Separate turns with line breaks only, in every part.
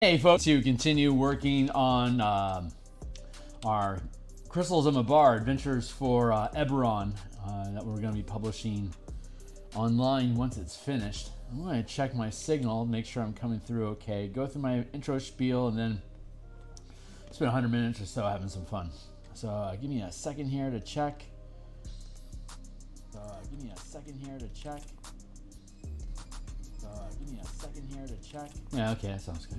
Hey folks, to continue working on our Crystals of Mabar Adventures for Eberron that we're going to be publishing online once it's finished. I'm going to check my signal, make sure I'm coming through okay, go through my intro spiel, and then spend 100 minutes or so having some fun. So give me a second here to check. Give me a second here to check. Yeah, okay, that sounds good.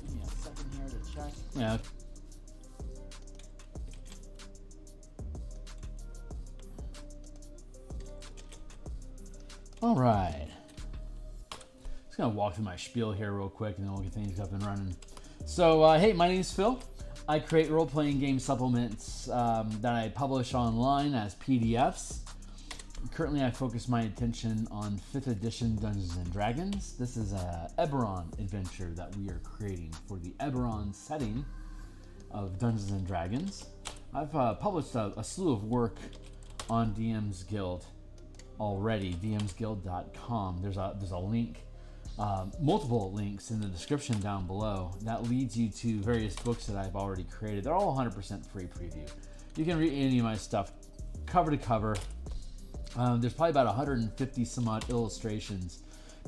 Give me a second here to check. Yeah. All right. Just gonna walk through my spiel here real quick, and then we'll get things up and running. So, hey, my name is Phil. I create role-playing game supplements that I publish online as PDFs. Currently, I focus my attention on 5th edition Dungeons & Dragons. This is a Eberron adventure that we are creating for the Eberron setting of Dungeons & Dragons. I've published a slew of work on DMsGuild already, DMsGuild.com. There's a link, multiple links in the description down below that leads you to various books that I've already created. They're all 100% free preview. You can read any of my stuff cover to cover. There's probably about 150 some odd illustrations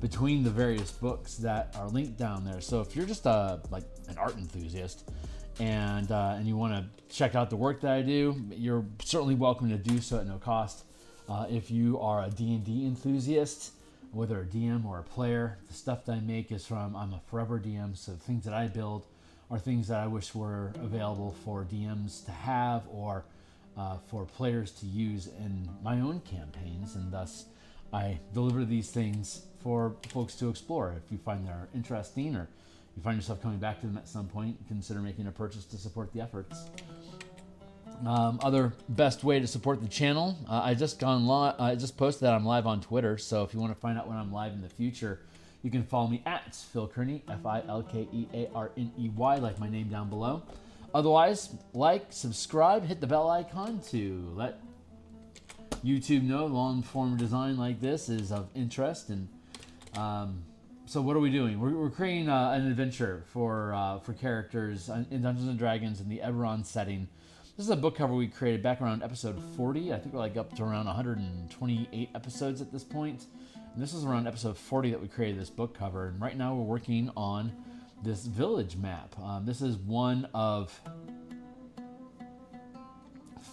between the various books that are linked down there. So if you're just like an art enthusiast and you want to check out the work that I do, you're certainly welcome to do so at no cost. If you are a D&D enthusiast, whether a DM or a player, the stuff that I make is from, I'm a forever DM, so things that I build are things that I wish were available for DMs to have or for players to use in my own campaigns, and thus I deliver these things for folks to explore. If you find they're interesting or you find yourself coming back to them at some point, consider making a purchase to support the efforts. Other best way to support the channel, I just posted that I'm live on Twitter, so if you want to find out when I'm live in the future, you can follow me at Phil Kearney, Filkearney, like my name down below. Otherwise, like, subscribe, hit the bell icon to let YouTube know long-form design like this is of interest. And so what are we doing? We're creating an adventure for characters in Dungeons & Dragons in the Eberron setting. This is a book cover we created back around episode 40. I think we're like up to around 128 episodes at this point. And this is around episode 40 that we created this book cover. And right now we're working on this village map. This is one of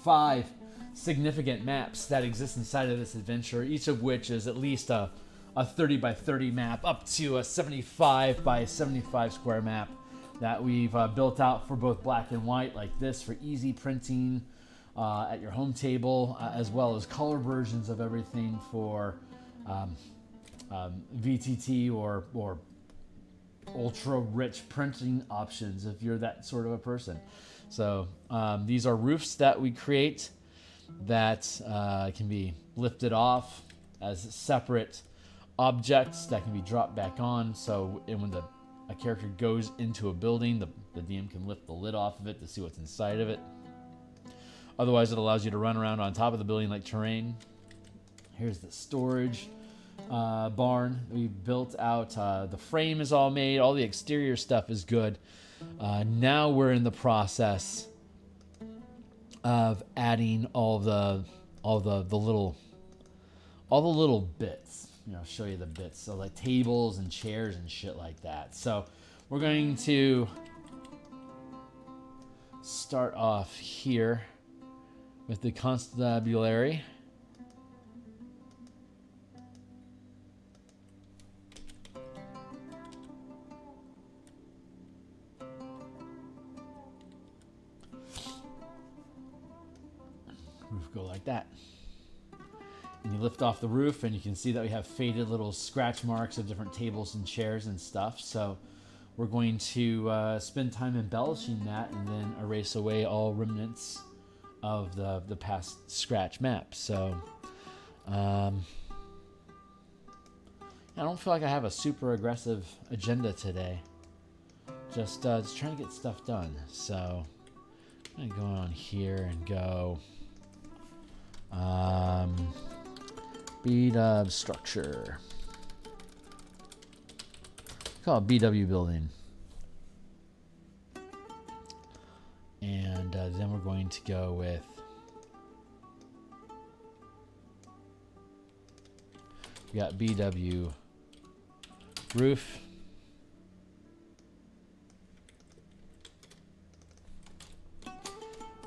5 significant maps that exist inside of this adventure, each of which is at least a 30 by 30 map up to a 75 by 75 square map that we've built out for both black and white like this for easy printing at your home table, as well as color versions of everything for VTT or ultra rich printing options if you're that sort of a person. So these are roofs that we create that can be lifted off as separate objects that can be dropped back on. So when a character goes into a building, the DM can lift the lid off of it to see what's inside of it. Otherwise, it allows you to run around on top of the building like terrain. Here's the storage barn we built out. The frame is all made, all the exterior stuff is good. Now we're in the process of adding all the little bits. I'll show you the bits. So like tables and chairs and shit like that. So we're going to start off here with the constabulary. Roof go like that. And you lift off the roof and you can see that we have faded little scratch marks of different tables and chairs and stuff. So we're going to spend time embellishing that and then erase away all remnants of the past scratch map. So I don't feel like I have a super aggressive agenda today. Just trying to get stuff done. So I'm going to go on here and go B-dub structure. Call it BW building. And then we're going to go with we got BW roof.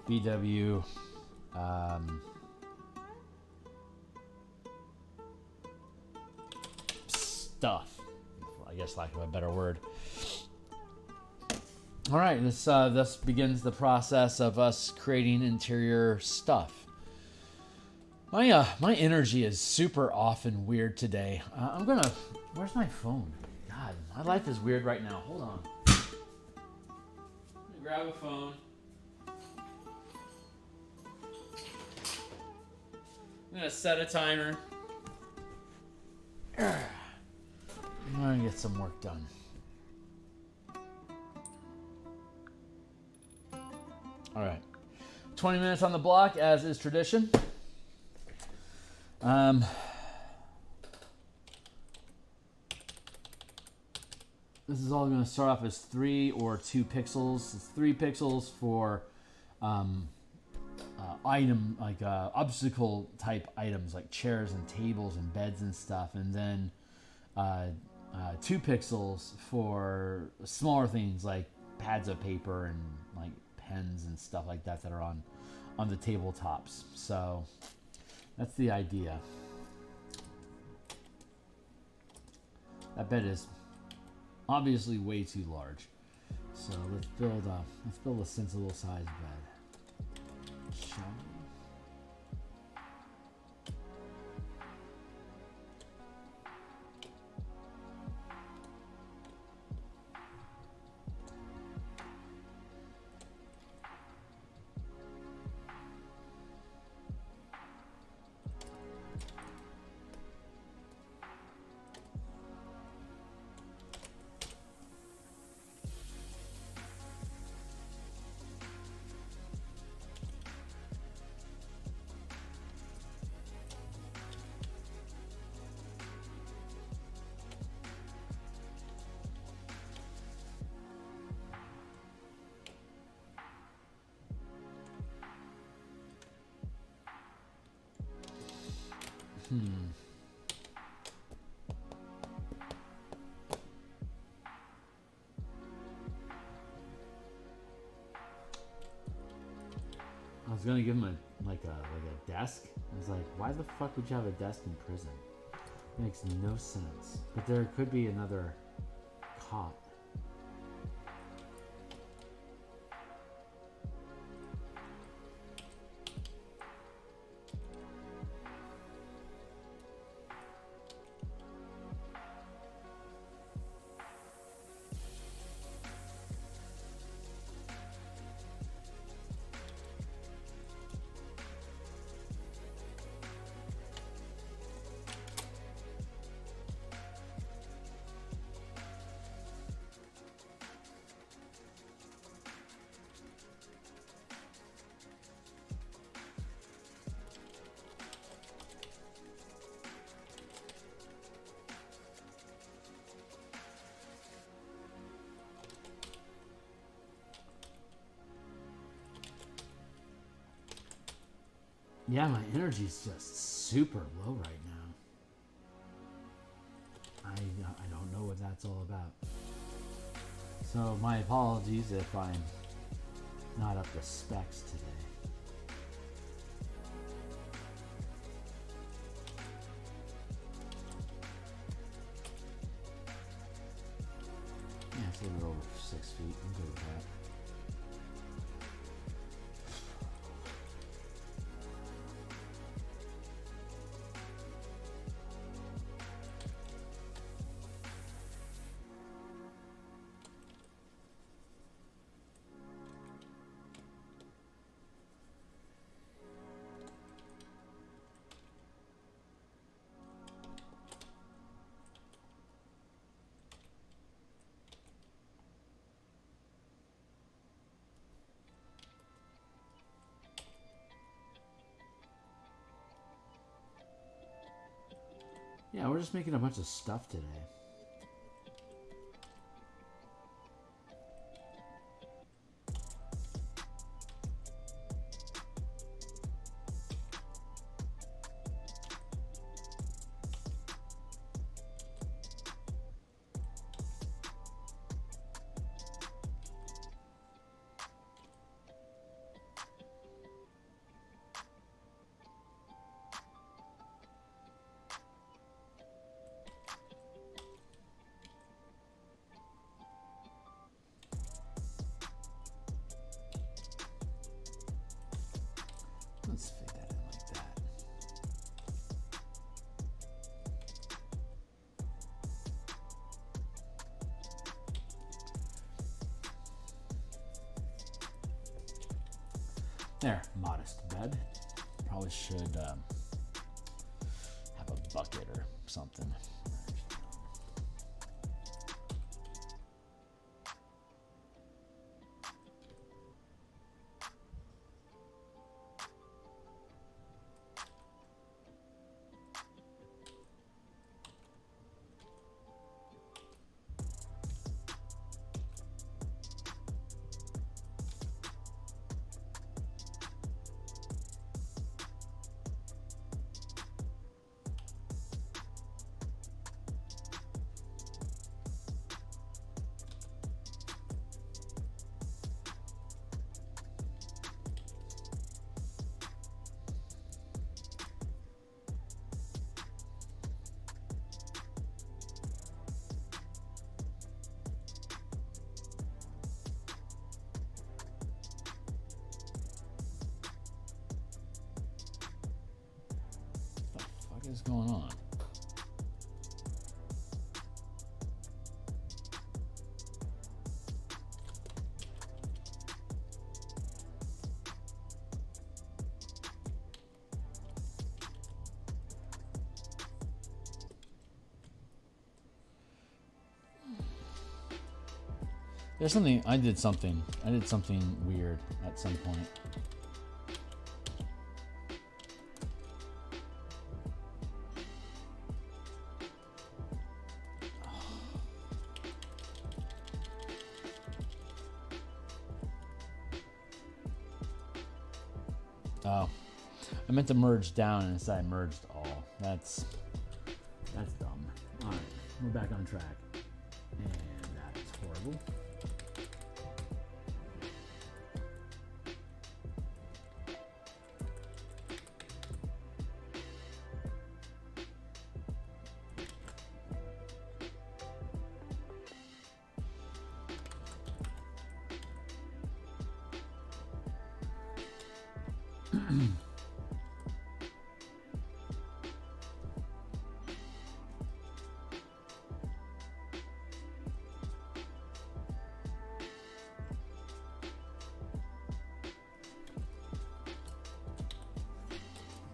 BW stuff, I guess, lack of a better word. All right, this begins the process of us creating interior stuff. My energy is super off and weird today. Where's my phone? God, my life is weird right now. Hold on. I'm gonna grab a phone. I'm gonna set a timer. I'm gonna get some work done. All right, 20 minutes on the block, as is tradition. This is all going to start off as 3 or 2 pixels. It's 3 pixels for item, like obstacle type items like chairs and tables and beds and stuff, and then 2 pixels for smaller things like pads of paper and like pens and stuff like that that are on the tabletops. So that's the idea. That bed is obviously way too large, so let's build a sensible sized bed. Shall we? I was gonna give him a desk. I was like, why the fuck would you have a desk in prison? It makes no sense. But there could be another cot. Yeah, my energy's just super low right now. I don't know what that's all about. So my apologies if I'm not up to specs today. Yeah, it's a little bit over 6 feet. I'm good with that. Yeah, we're just making a bunch of stuff today. There, modest bed. Probably should have a bucket or something. What is going on? There's something I did something weird at some point. Oh, I meant to merge down and instead I merged all. That's dumb. All right, we're back on track, and that is horrible.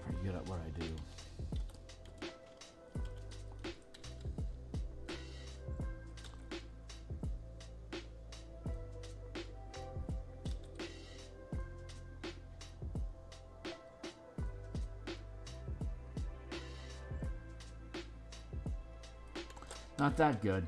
Pretty good at what I do. Not that good.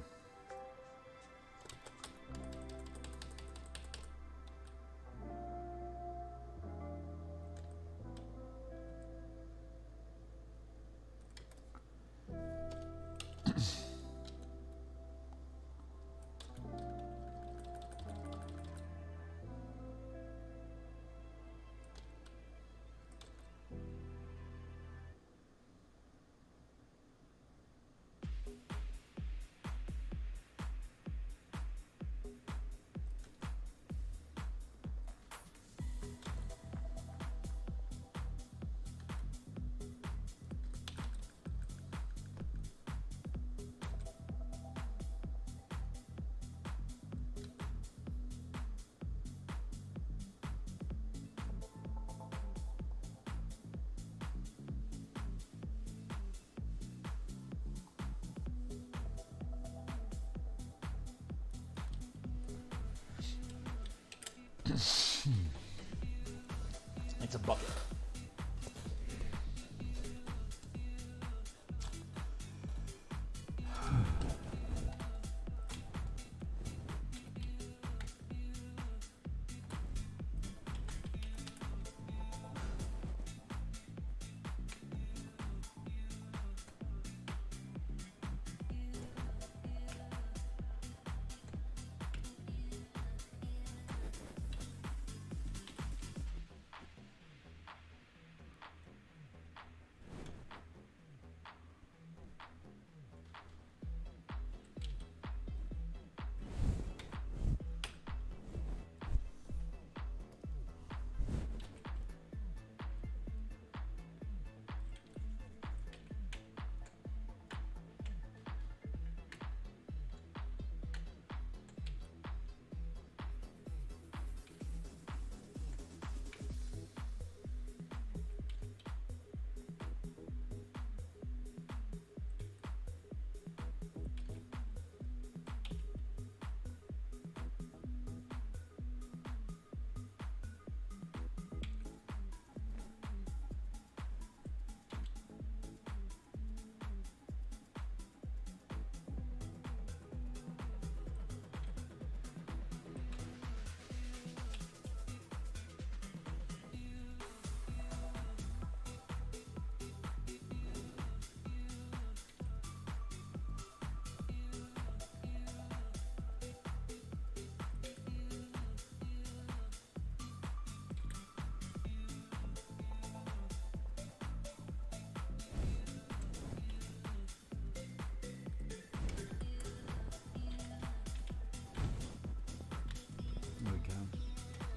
It's a bucket.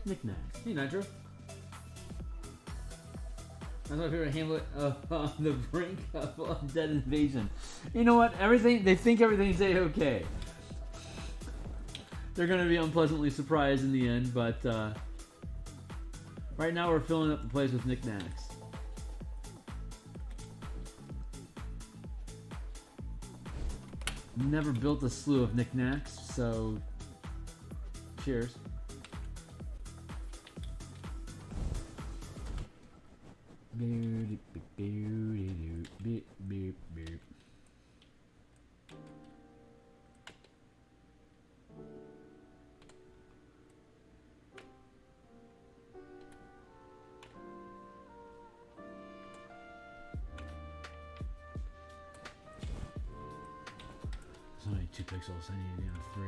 Knickknacks. Hey, Nitro. That's my favorite Hamlet on the brink of undead invasion. You know what? They think everything's a-okay. They're going to be unpleasantly surprised in the end, but right now we're filling up the place with knickknacks. Never built a slew of knickknacks, so cheers. There's only 2 pixels. I need 3.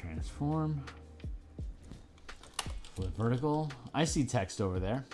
Transform. Flip vertical. I see text over there.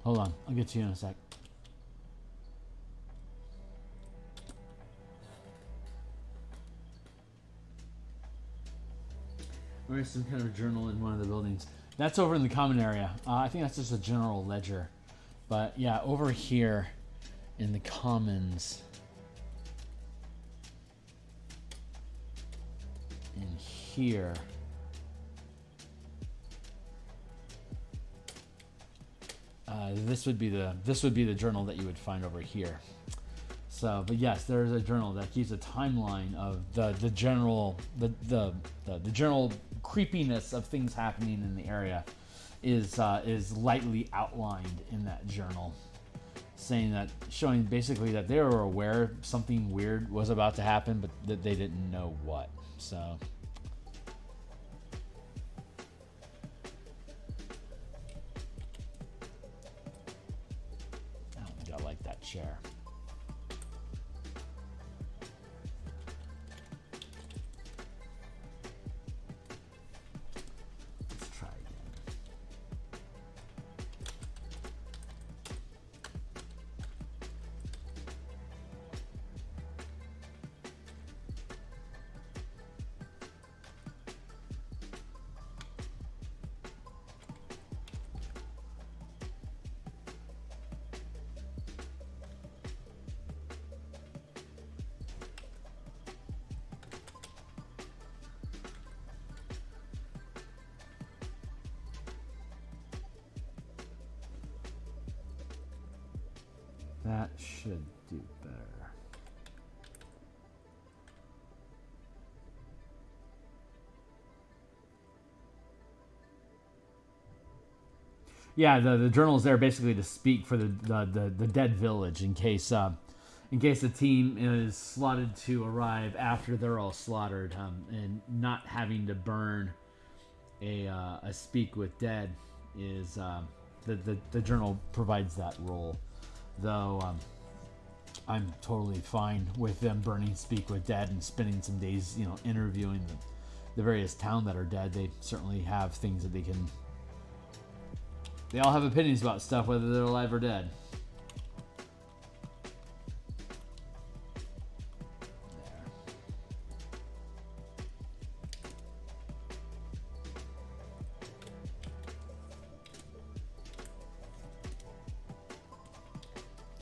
Hold on, I'll get to you in a sec. Or some kind of journal in one of the buildings. That's over in the common area. I think that's just a general ledger. But yeah, over here in the commons. In here. This would be the journal that you would find over here. So, but yes, there is a journal that keeps a timeline of the general creepiness of things happening in the area is lightly outlined in that journal, showing basically that they were aware something weird was about to happen, but that they didn't know what. So. Chair. Let's try again. That should do better. Yeah, the journal is there basically to speak for the dead village in case the team is slotted to arrive after they're all slaughtered, and not having to burn a speak with dead is the journal provides that role. Though I'm totally fine with them burning speak with dead and spending some days, interviewing the various town that are dead. They certainly have things that they can. They all have opinions about stuff, whether they're alive or dead. There.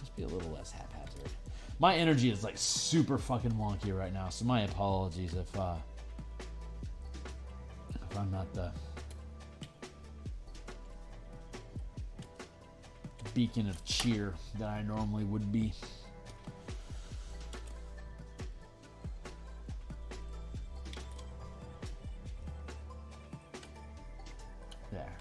Just be a little less haphazard. My energy is like super fucking wonky right now, so my apologies if I'm not the beacon of cheer that I normally would be. There.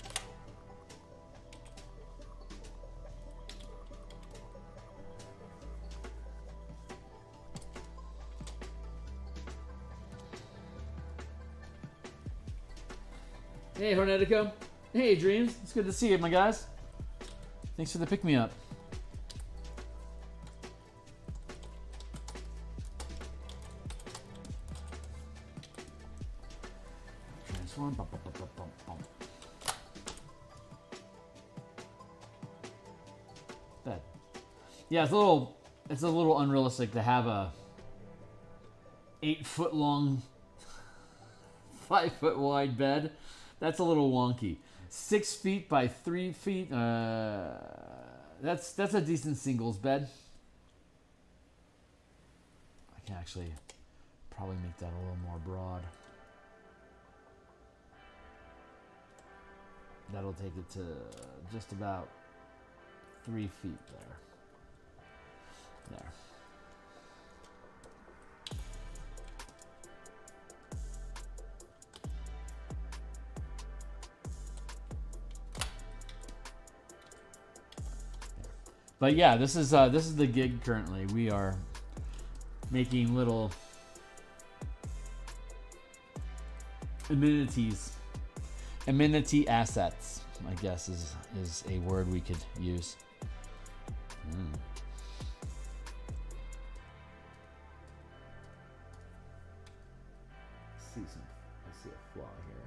Hey, Hornetico. Hey, Dreams. It's good to see you, my guys. Thanks for the pick-me-up. Transform. Bum, bum, bum, bum, bum, bum. Bed. Yeah, it's a little unrealistic to have a 8-foot-long, 5-foot-wide bed. That's a little wonky. 6 feet by 3 feet. That's a decent singles bed. I can actually probably make that a little more broad. That'll take it to just about 3 feet there. There. But yeah, this is the gig currently. We are making little amenity assets, I guess is a word we could use. I see a flaw here.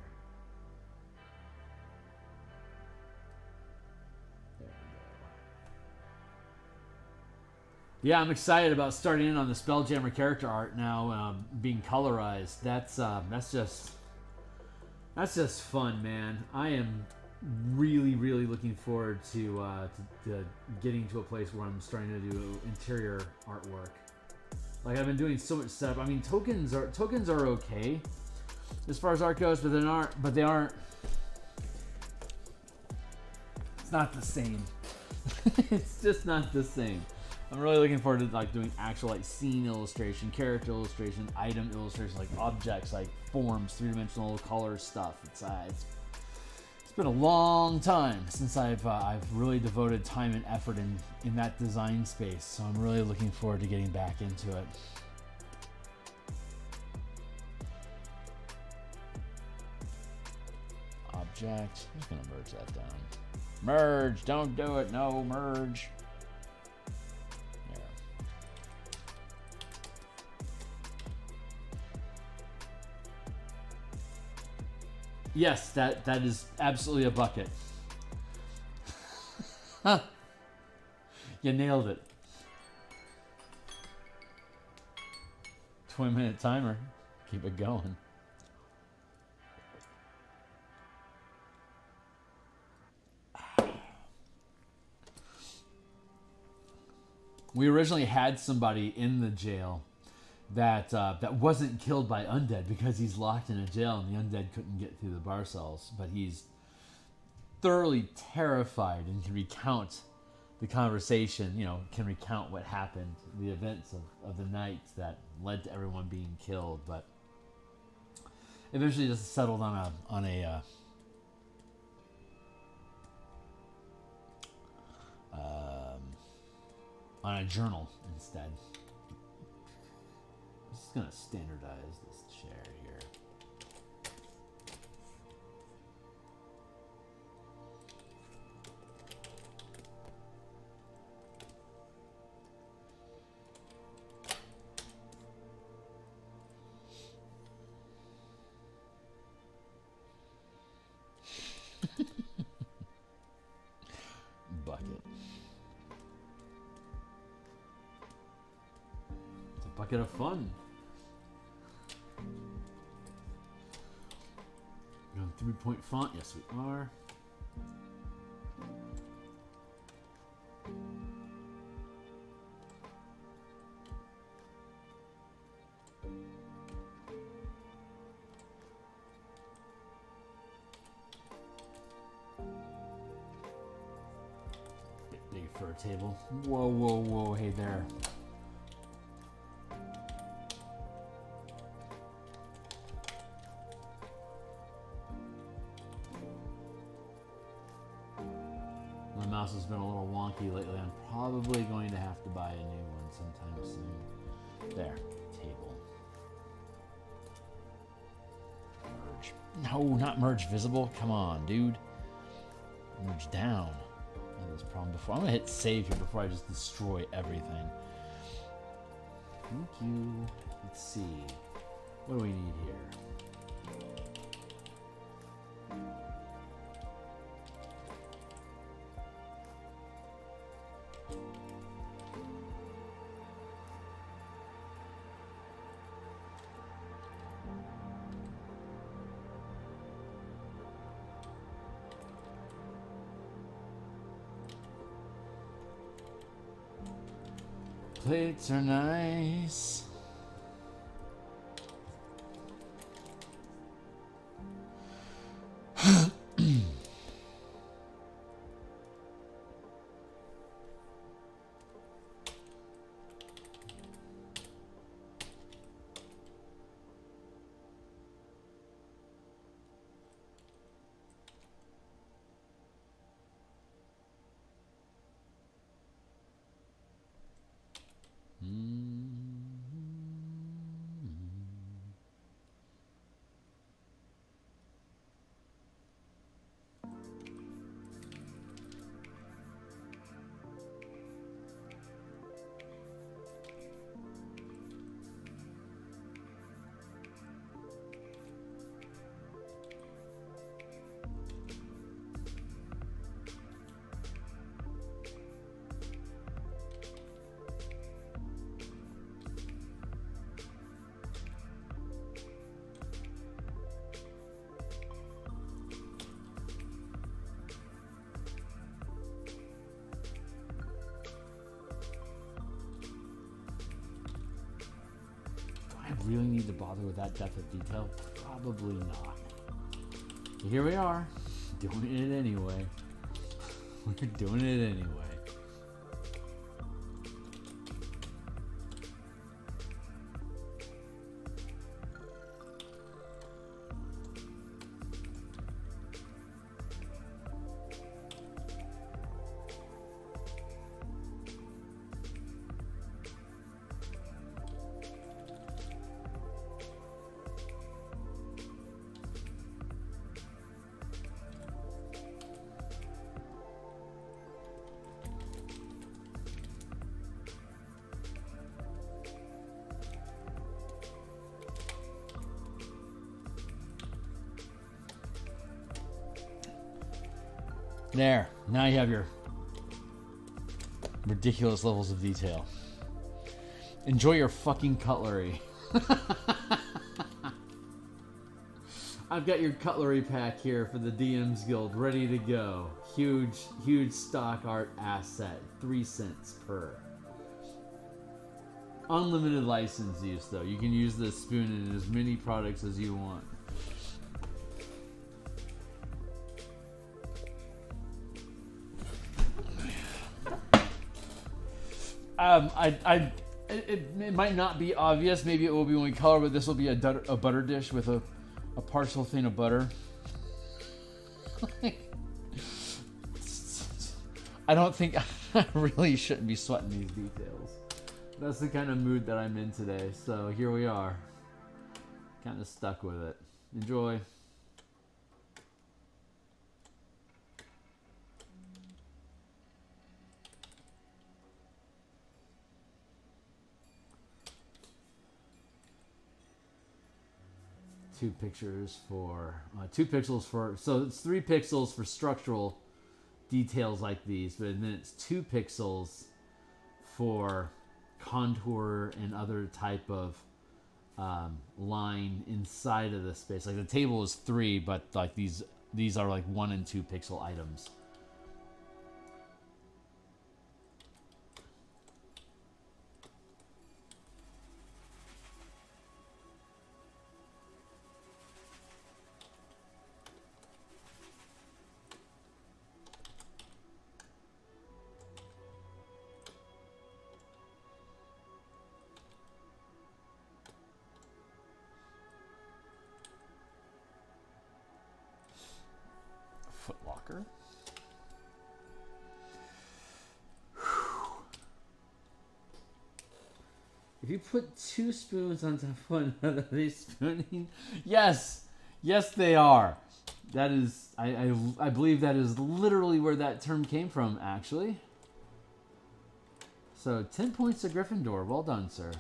There we go. Yeah, I'm excited about starting in on the Spelljammer character art now, being colorized. That's just fun, man. I am really looking forward to getting to a place where I'm starting to do interior artwork. Like, I've been doing so much stuff. I mean, tokens are okay as far as art goes, but they aren't. It's not the same. It's just not the same. I'm really looking forward to like doing actual like scene illustration, character illustration, item illustration, like objects, like forms, 3-dimensional color stuff. It's been a long time since I've really devoted time and effort in that design space. So I'm really looking forward to getting back into it. Object. I'm just gonna merge that down. Merge. Don't do it. No, merge. Yes, that is absolutely a bucket. Huh. You nailed it. 20-minute timer. Keep it going. We originally had somebody in the jail that wasn't killed by undead because he's locked in a jail and the undead couldn't get through the bar cells. But he's thoroughly terrified and can recount the conversation, can recount what happened, the events of the night that led to everyone being killed. But eventually just settled on a on a journal instead. I'm just gonna standardize this chair here. Bucket. It's a bucket of fun. We're on 3-point font. Yes, we are. Big for a table. Whoa, whoa, whoa. Hey there. My mouse has been a little wonky lately. I'm probably going to have to buy a new one sometime soon. There. Table. Merge. No, not merge visible. Come on, dude. Merge down. I had this problem before. I'm going to hit save here before I just destroy everything. Thank you. Let's see. What do we need here? Plates are nice. Really need to bother with that depth of detail? Probably not. But here we are, doing it anyway. We're doing it anyway. There, now you have your ridiculous levels of detail. Enjoy your fucking cutlery. I've got your cutlery pack here for the DMsGuild, ready to go. Huge, huge stock art asset, 3 cents per. Unlimited license use though. You can use this spoon in as many products as you want. It might not be obvious. Maybe it will be when we color, but this will be a butter dish with a partial thing of butter. I don't think I really shouldn't be sweating these details. That's the kind of mood that I'm in today. So here we are. Kind of stuck with it. Enjoy. Two pixels for, so it's 3 pixels for structural details like these, but then it's 2 pixels for contour and other type of line inside of the space. Like the table is 3, but like these are like 1 and 2 pixel items. Footlocker. If you put 2 spoons on top of one another, are they spooning? Yes, yes, they are. That is, I believe that is literally where that term came from, actually. So 10 points to Gryffindor. Well done, sir.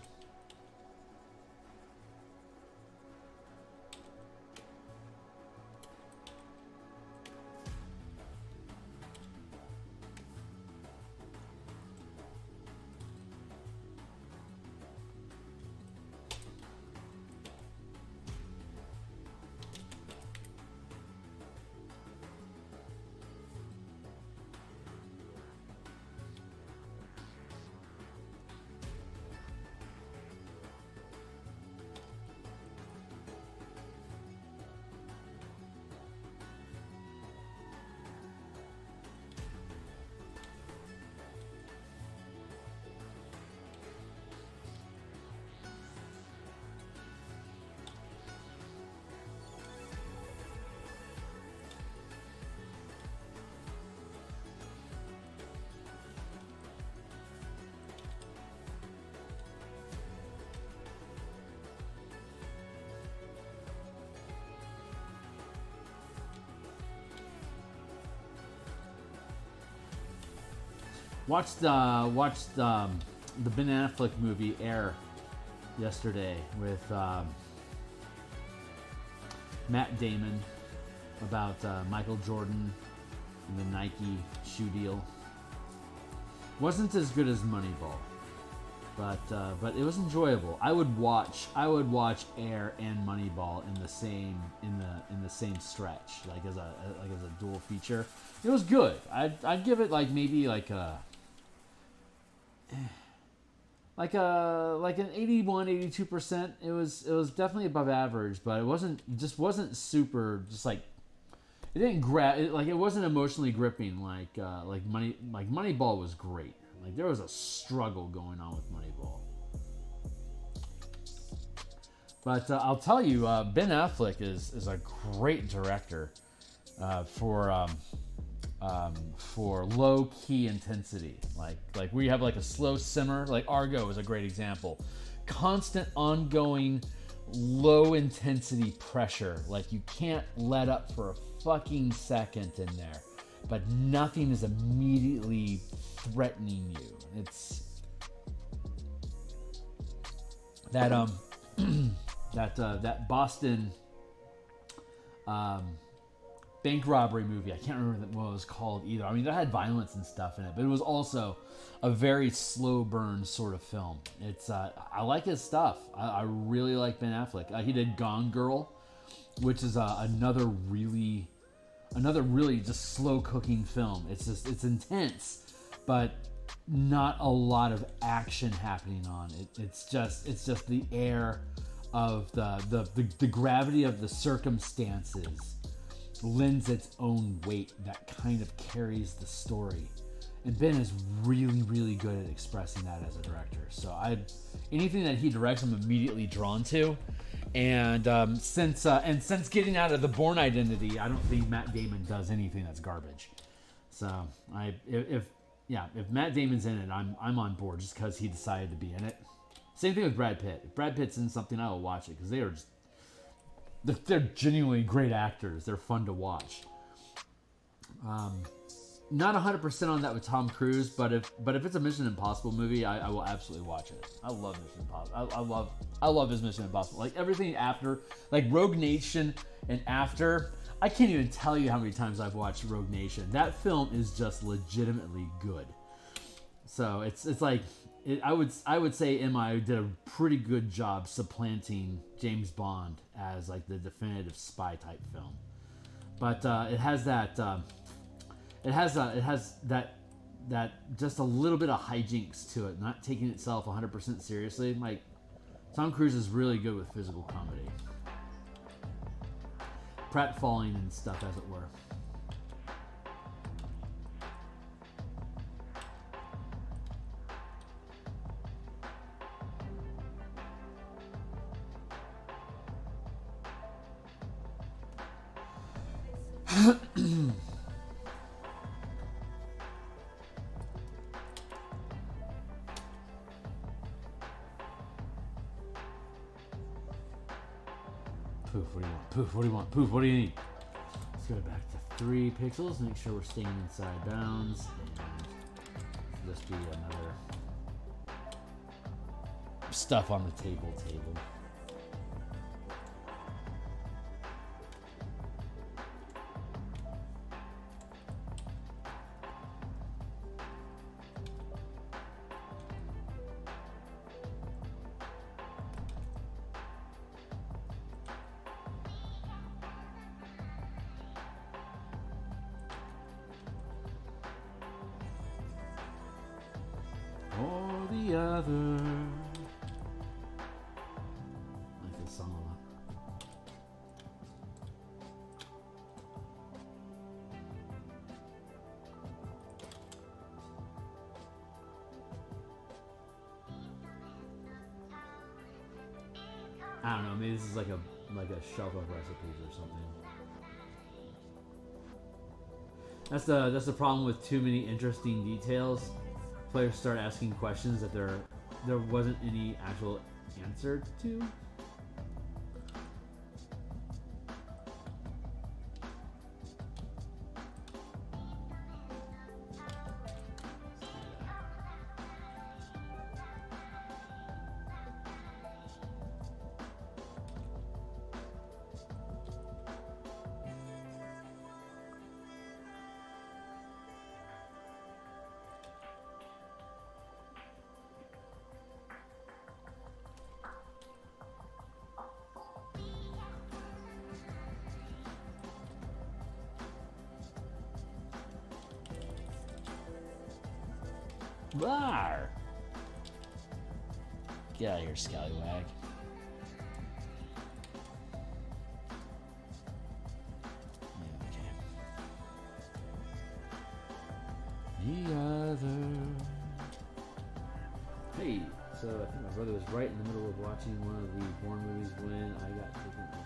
Watched the Ben Affleck movie Air yesterday with Matt Damon about Michael Jordan and the Nike shoe deal. Wasn't as good as Moneyball, but it was enjoyable. I would watch Air and Moneyball in the same stretch, like as a dual feature. It was good. I'd give it like maybe like an 81, 82%. It was definitely above average, but it wasn't super, just like it didn't grab it, like it wasn't emotionally gripping like Moneyball was great. Like there was a struggle going on with Moneyball. But I'll tell you, Ben Affleck is a great director for low key intensity. Like where you have like a slow simmer. Like Argo is a great example. Constant, ongoing, low intensity pressure. Like you can't let up for a fucking second in there, but nothing is immediately threatening you. It's that that Boston bank robbery movie. I can't remember what it was called either. I mean, that had violence and stuff in it, but it was also a very slow burn sort of film. It's I like his stuff. I really like Ben Affleck. He did Gone Girl, which is another really just slow cooking film. It's intense, but not a lot of action happening on it. It's just the air of the gravity of the circumstances lends its own weight that kind of carries the story. And Ben is really, really good at expressing that as a director. So anything that he directs, I'm immediately drawn to. And since getting out of the Bourne Identity, I don't think Matt Damon does anything that's garbage. So if yeah, if Matt Damon's in it, I'm on board just because he decided to be in it. Same thing with Brad Pitt. If Brad Pitt's in something, I will watch it because they are just they're genuinely great actors. They're fun to watch. Not 100% on that with Tom Cruise, but if it's a Mission Impossible movie, I will absolutely watch it. I love Mission Impossible. I love his Mission Impossible. Like everything after, like Rogue Nation and after. I can't even tell you how many times I've watched Rogue Nation. That film is just legitimately good. So it's like I would say MI did a pretty good job supplanting James Bond as like the definitive spy type film. But it has that just a little bit of hijinks to it, not taking itself 100% seriously. Like Tom Cruise is really good with physical comedy. Pratfalling and stuff, as it were. Poof, what do you want? Poof, what do you want? Poof, what do you need? Let's go back to 3 pixels, make sure we're staying inside bounds, and just be another stuff on the table. Or the other. I like this song a lot. I don't know, maybe this is like a shelf of recipes or something. That's the problem with too many interesting details. Players start asking questions that there wasn't any actual answer to. Bar! Get out of here, scallywag. Okay. The other. Hey, so I think my brother was right in the middle of watching one of the Bourne movies when I got taken off.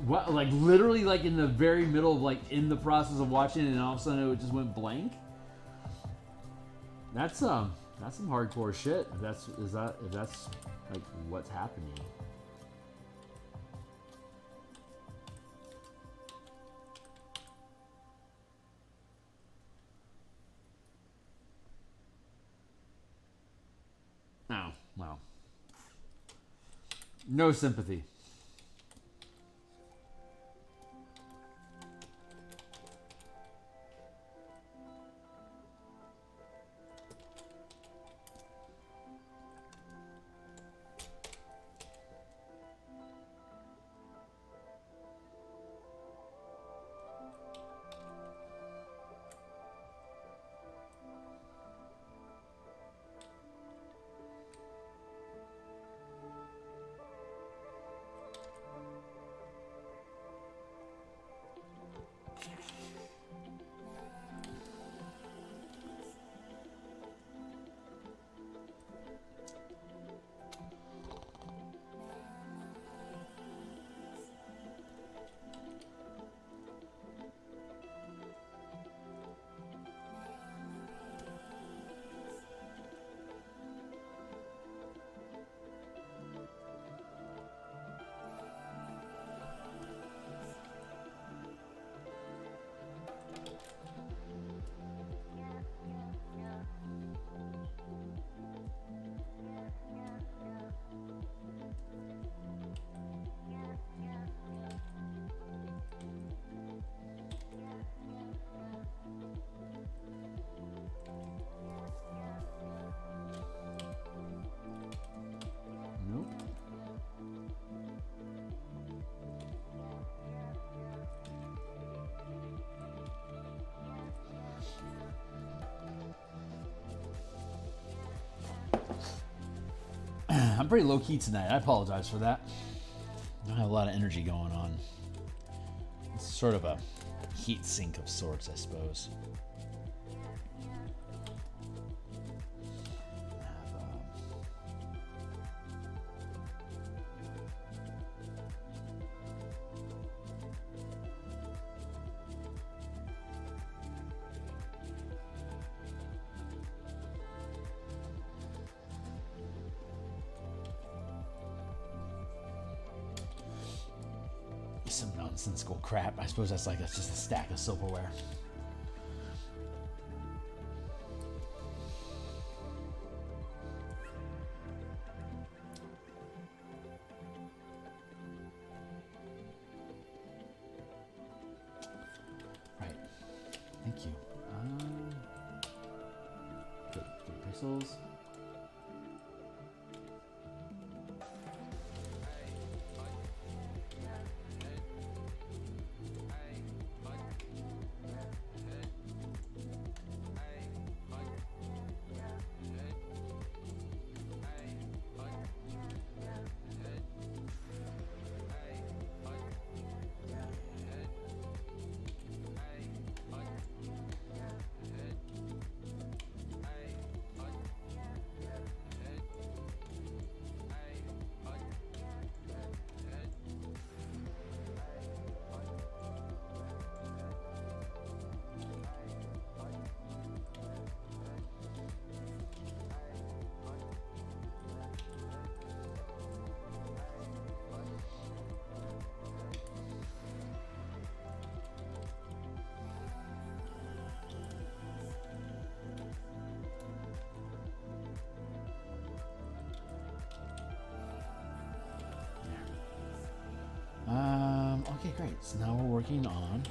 What? Like literally, like in the very middle of like in the process of watching, and all of a sudden it just went blank. That's some hardcore shit. If that's like what's happening. Oh, well. No sympathy. I'm pretty low key tonight. I apologize for that. I don't have a lot of energy going on. It's sort of a heat sink of sorts, I suppose. Some nonsensical crap. I suppose that's just a stack of silverware. Right. Thank you. Good. 3 pixels. Okay, great. So now we're working on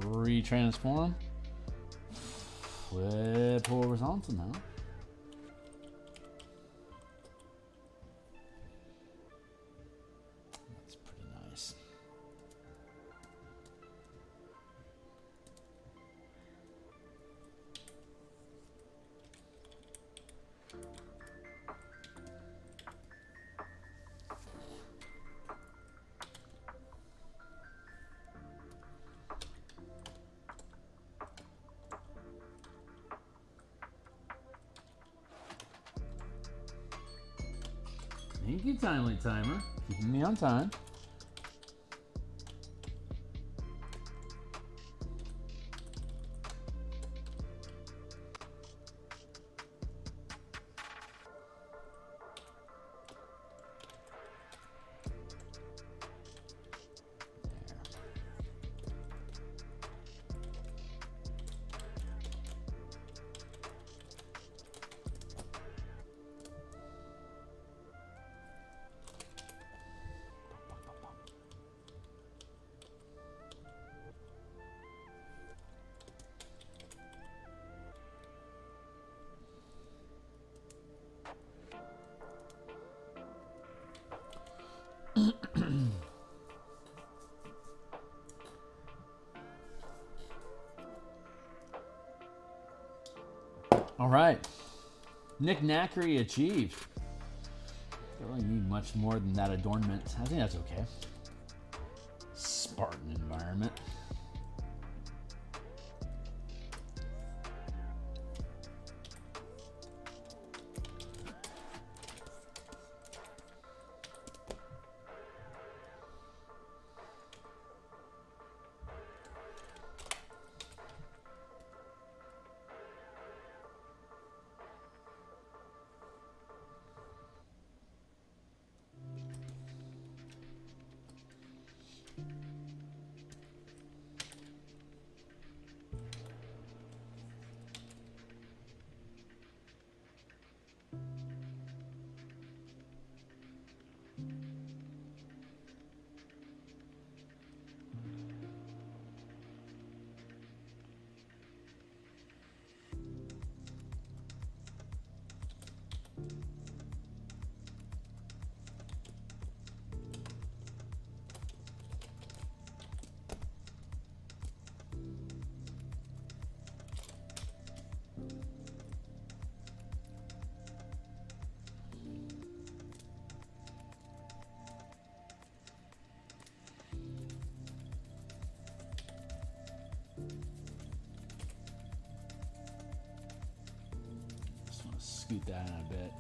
retransform, flip horizontal now. That's pretty nice. Thank you, Timely Timer. Keeping me on time. All right. Nick Knackery achieved. Don't really need much more than that adornment. I think that's okay. Spartan environment. scoot that in a bit.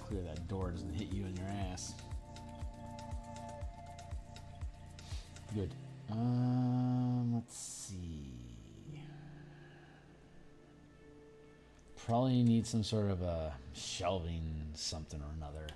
Clear that door, doesn't hit you in your ass. Good. Let's see. Probably need some sort of a shelving something or another.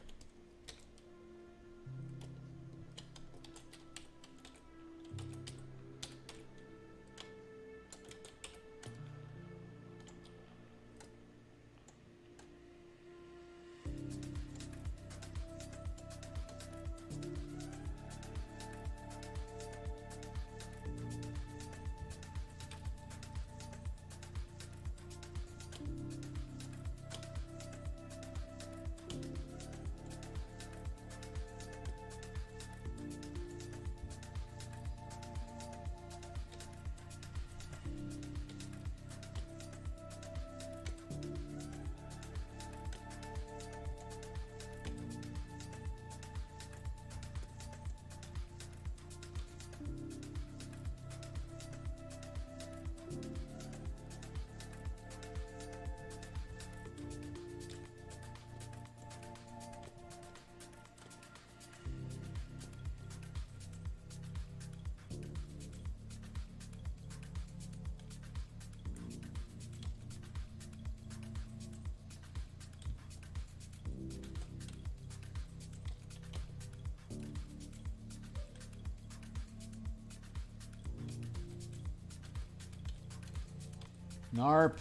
Narp.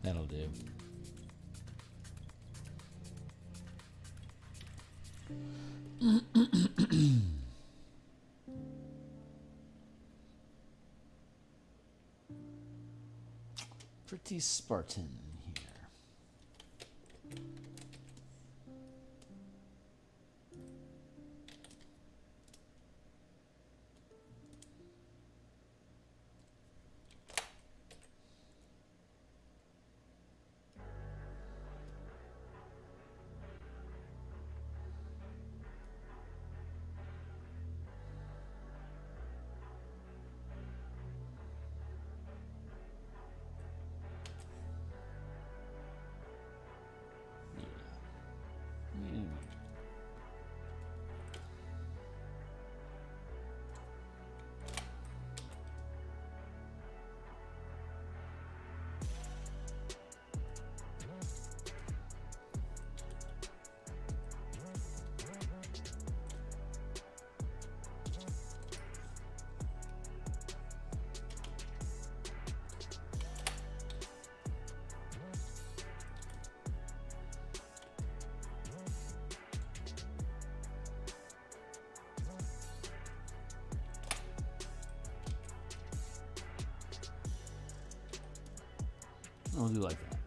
That'll do. Pretty Spartan here. I'll do like that.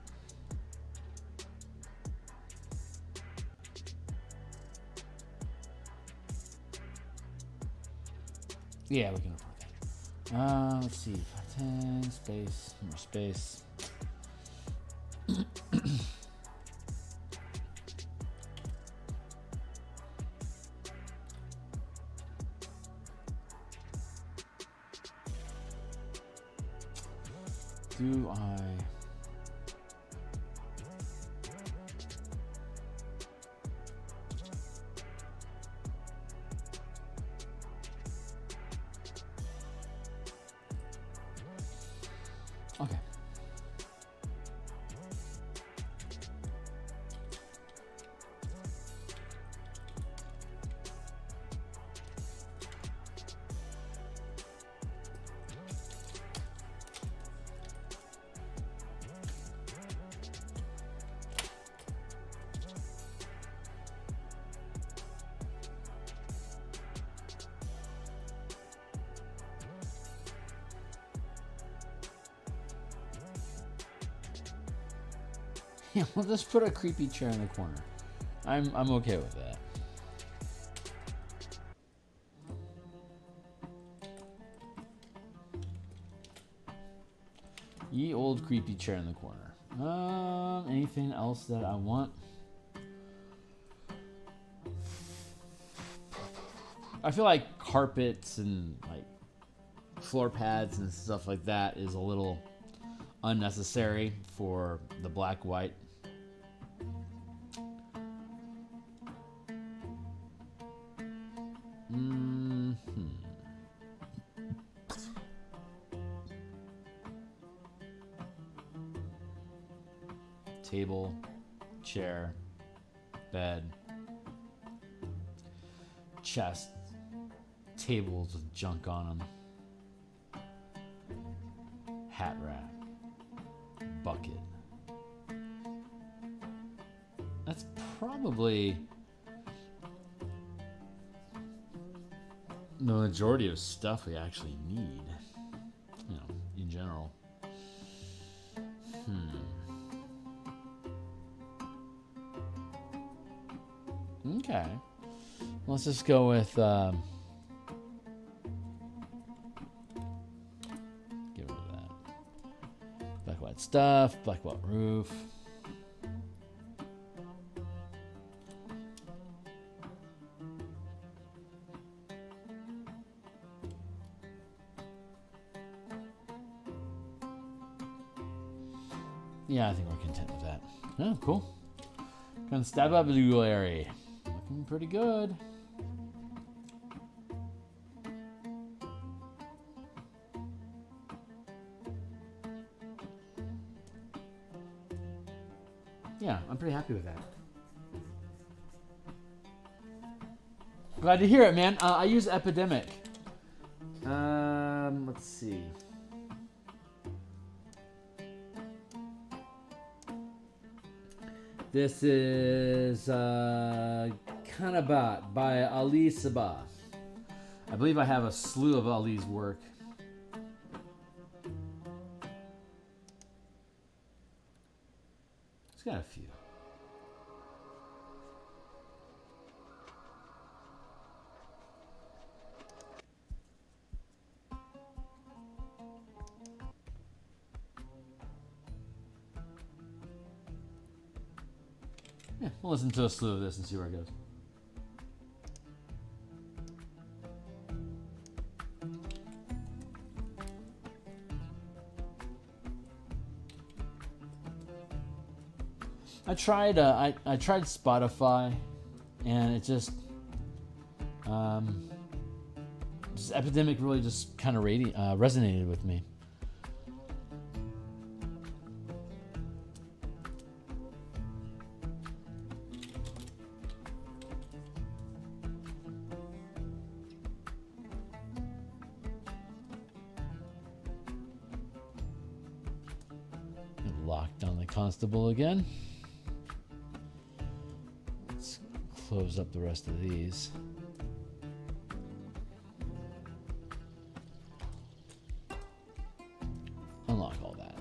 Yeah, we can afford that. Let's see. 10 space, more space. Do I... Okay. Yeah, we'll just put a creepy chair in the corner. I'm okay with that. Ye old creepy chair in the corner. Anything else that I want? I feel like carpets and like floor pads and stuff like that is a little unnecessary for the black white. Table, chair, bed, chest, tables with junk on them, hat rack, bucket. That's probably the majority of stuff we actually need, you know, in general. Okay. Let's just go with get rid of that. Black white stuff, black white roof. Yeah, I think we're content with that. Oh, cool. Constabulary. Looking pretty good. Yeah, I'm pretty happy with that. Glad to hear it, man. I use Epidemic. Let's see. This is Kanabat by Ali Sabah. I believe I have a slew of Ali's work. It's got a few. Yeah, we'll listen to a slew of this and see where it goes. I tried Spotify, and it just Epidemic really just kind of resonated with me. Locked on the constable again. Let's close up the rest of these. Unlock all that.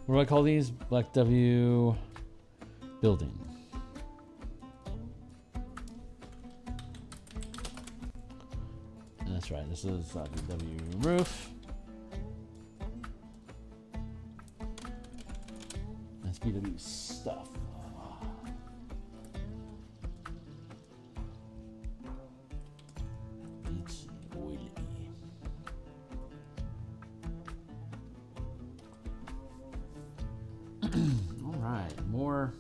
What do I call these? Black W building. And that's right. This is the W roof. That's BW stuff. All right, more.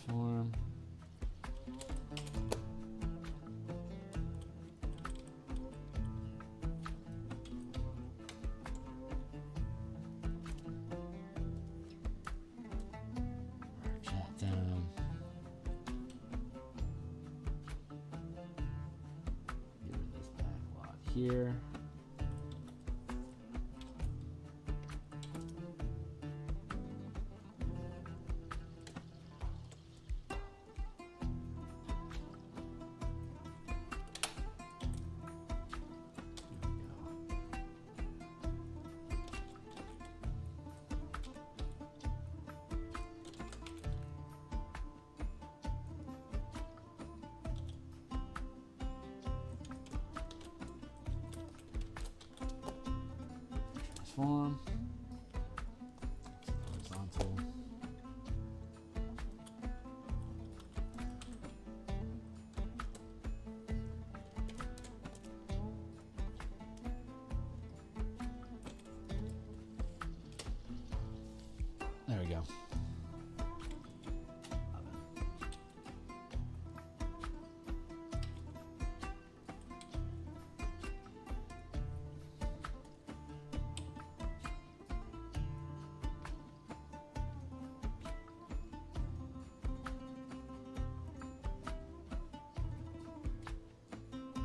Form. Merge that down. Get rid of this backlog here. Transform. Horizontal. There we go.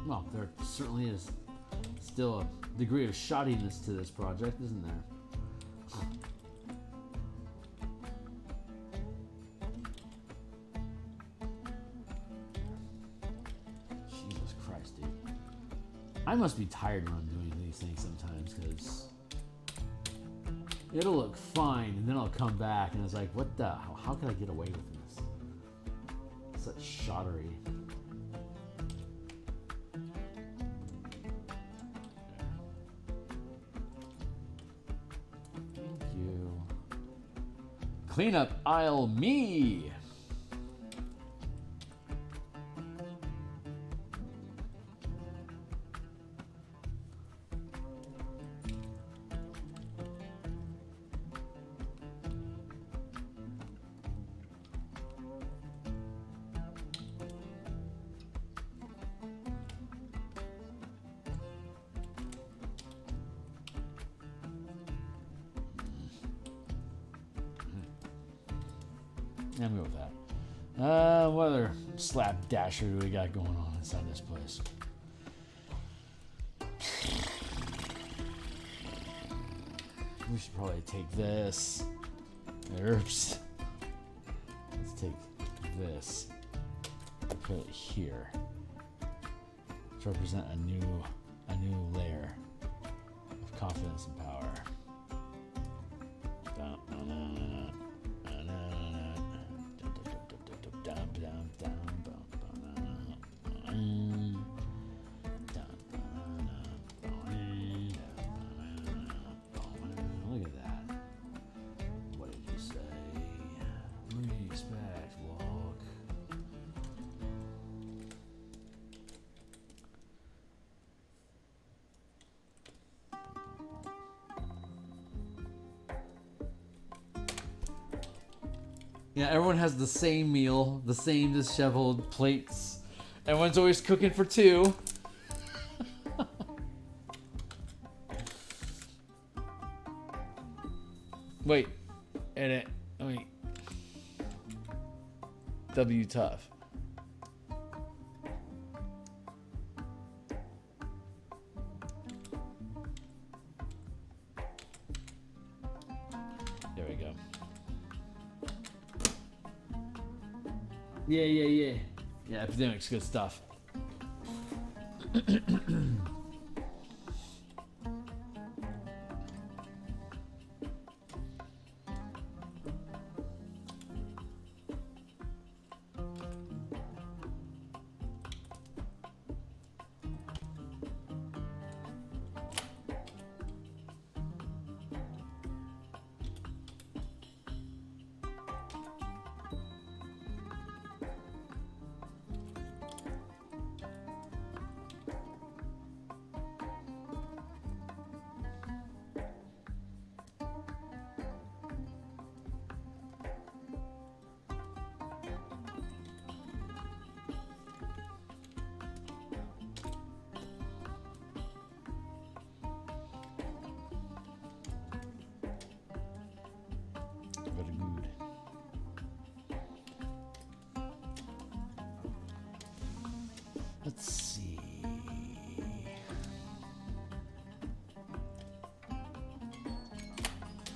Well, there certainly is still a degree of shoddiness to this project, isn't there? Jesus Christ, dude. I must be tired when I'm doing these things sometimes, because it'll look fine, and then I'll come back, and it's like, what the? How could I get away with this? Such shoddery. Cleanup aisle me. I'm good with that. What other slapdasher do we got going on inside this place? We should probably take this. Oops. Let's take this. Put it here to represent a new layer of confidence and power. Look at that. What did you say? Respect, walk. Yeah, everyone has the same meal, the same disheveled plates. Everyone's always cooking for two. Wait, edit. Wait. W tough. There we go. Yeah. Yeah, epidemic's good stuff. Very good. Let's see.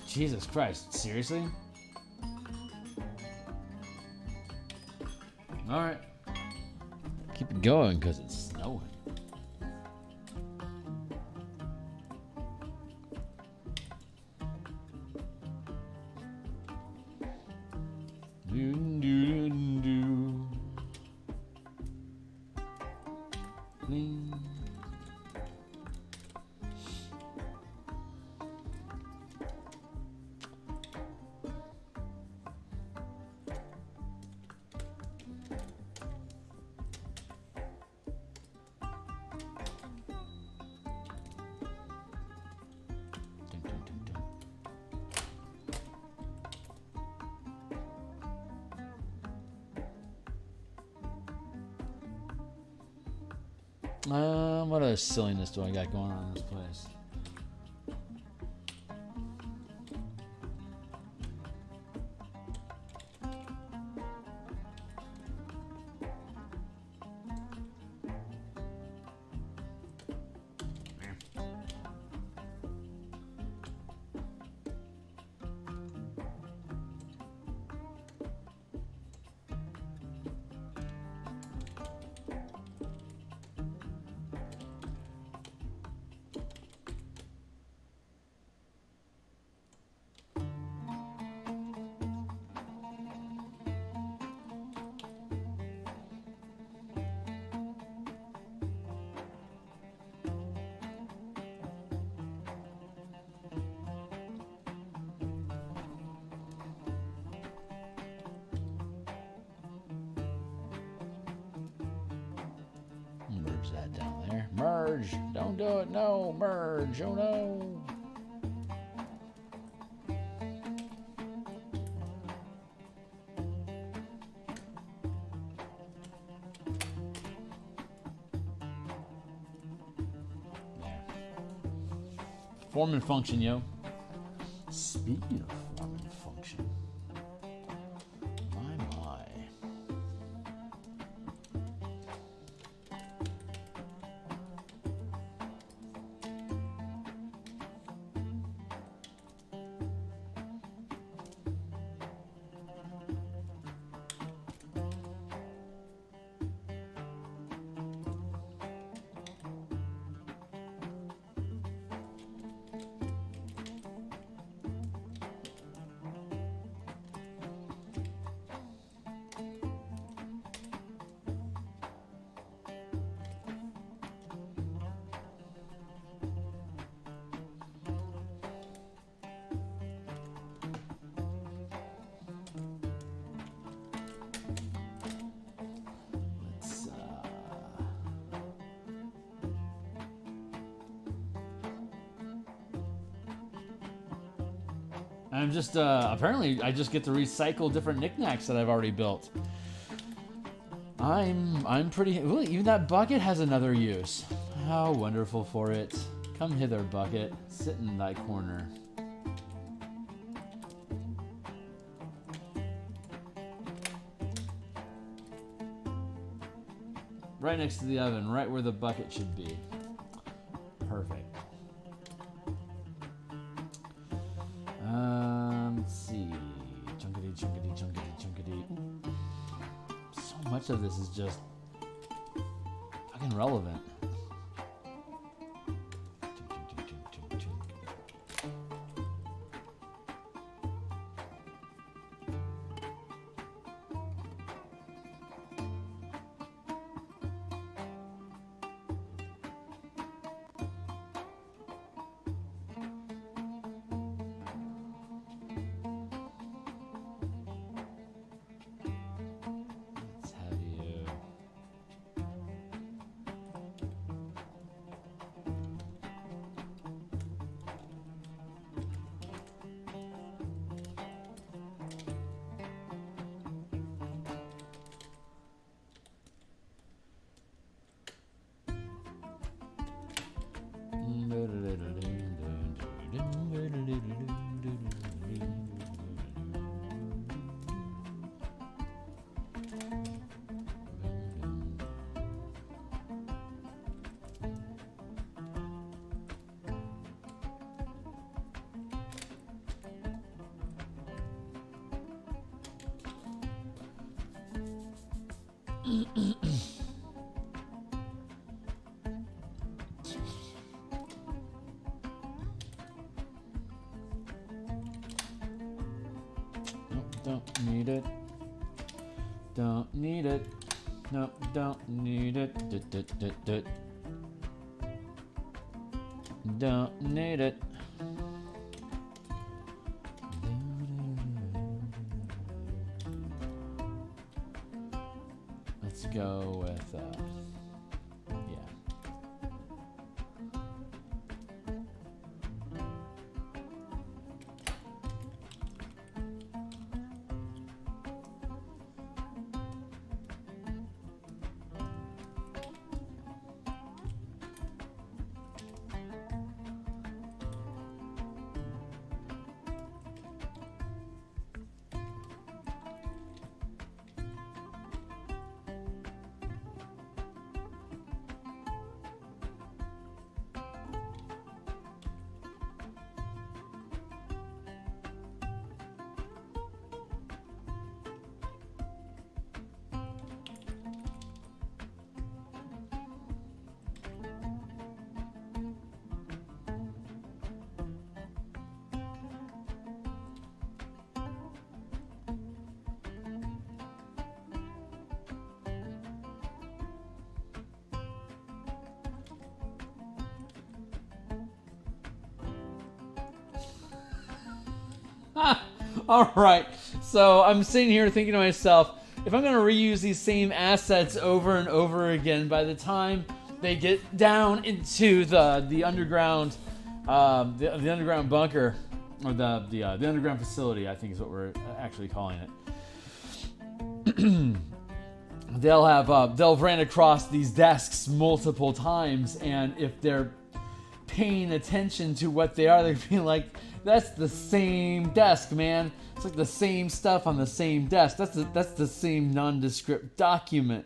Jesus Christ, seriously? Alright. Keep it going because it's snowing. What other silliness do I got going on in this place? Merge that down there. Merge! Don't do it. No, merge. Oh no. There. Form and function, yo. Speaking of form and function. My. I'm just, apparently I just get to recycle different knickknacks that I've already built. I'm pretty, ooh, even that bucket has another use. How wonderful for it. Come hither, bucket. Sit in thy corner. Right next to the oven, right where the bucket should be. Perfect. Let's see. Chunkity, chunkity, chunkity, chunkity. So much of this is just fucking relevant. Don't need it. Don't need it. No, don't need it. Don't need it. Let's go with yeah. All right, so I'm sitting here thinking to myself, if I'm going to reuse these same assets over and over again, by the time they get down into the underground, the underground bunker, or the underground facility, I think is what we're actually calling it. They'll ran across these desks multiple times, and if they're paying attention to what they are, they're being like, that's the same desk, man. It's like the same stuff on the same desk. That's the same nondescript document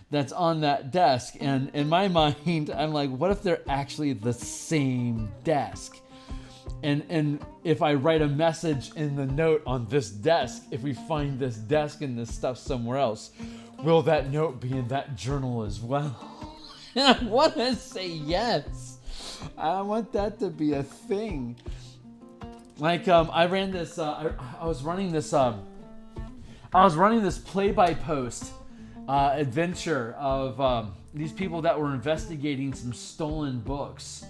that's on that desk. And in my mind, I'm like, what if they're actually the same desk? And if I write a message in the note on this desk, if we find this desk and this stuff somewhere else, will that note be in that journal as well? And I want to say yes. I want that to be a thing. Like I ran this. I was running this play-by-post adventure of these people that were investigating some stolen books,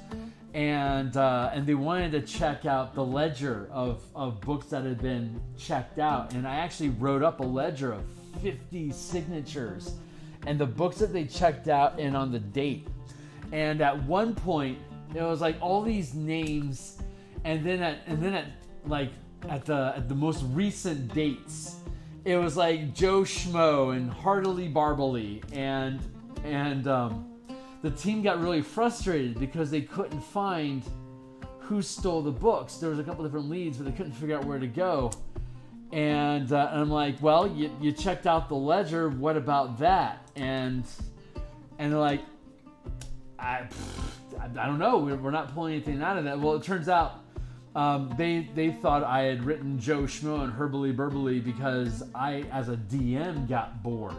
and they wanted to check out the ledger of books that had been checked out. And I actually wrote up a ledger of 50 signatures and the books that they checked out and on the date. And at one point, it was like all these names. And then at like at the most recent dates, it was like Joe Schmo and Heartily Barbally, and the team got really frustrated because they couldn't find who stole the books. There was a couple different leads, but they couldn't figure out where to go. And I'm like, well, you checked out the ledger. What about that? And they're like, I don't know. We're not pulling anything out of that. Well, it turns out they thought I had written Joe Schmo and Herbally Burbally because I, as a DM, got bored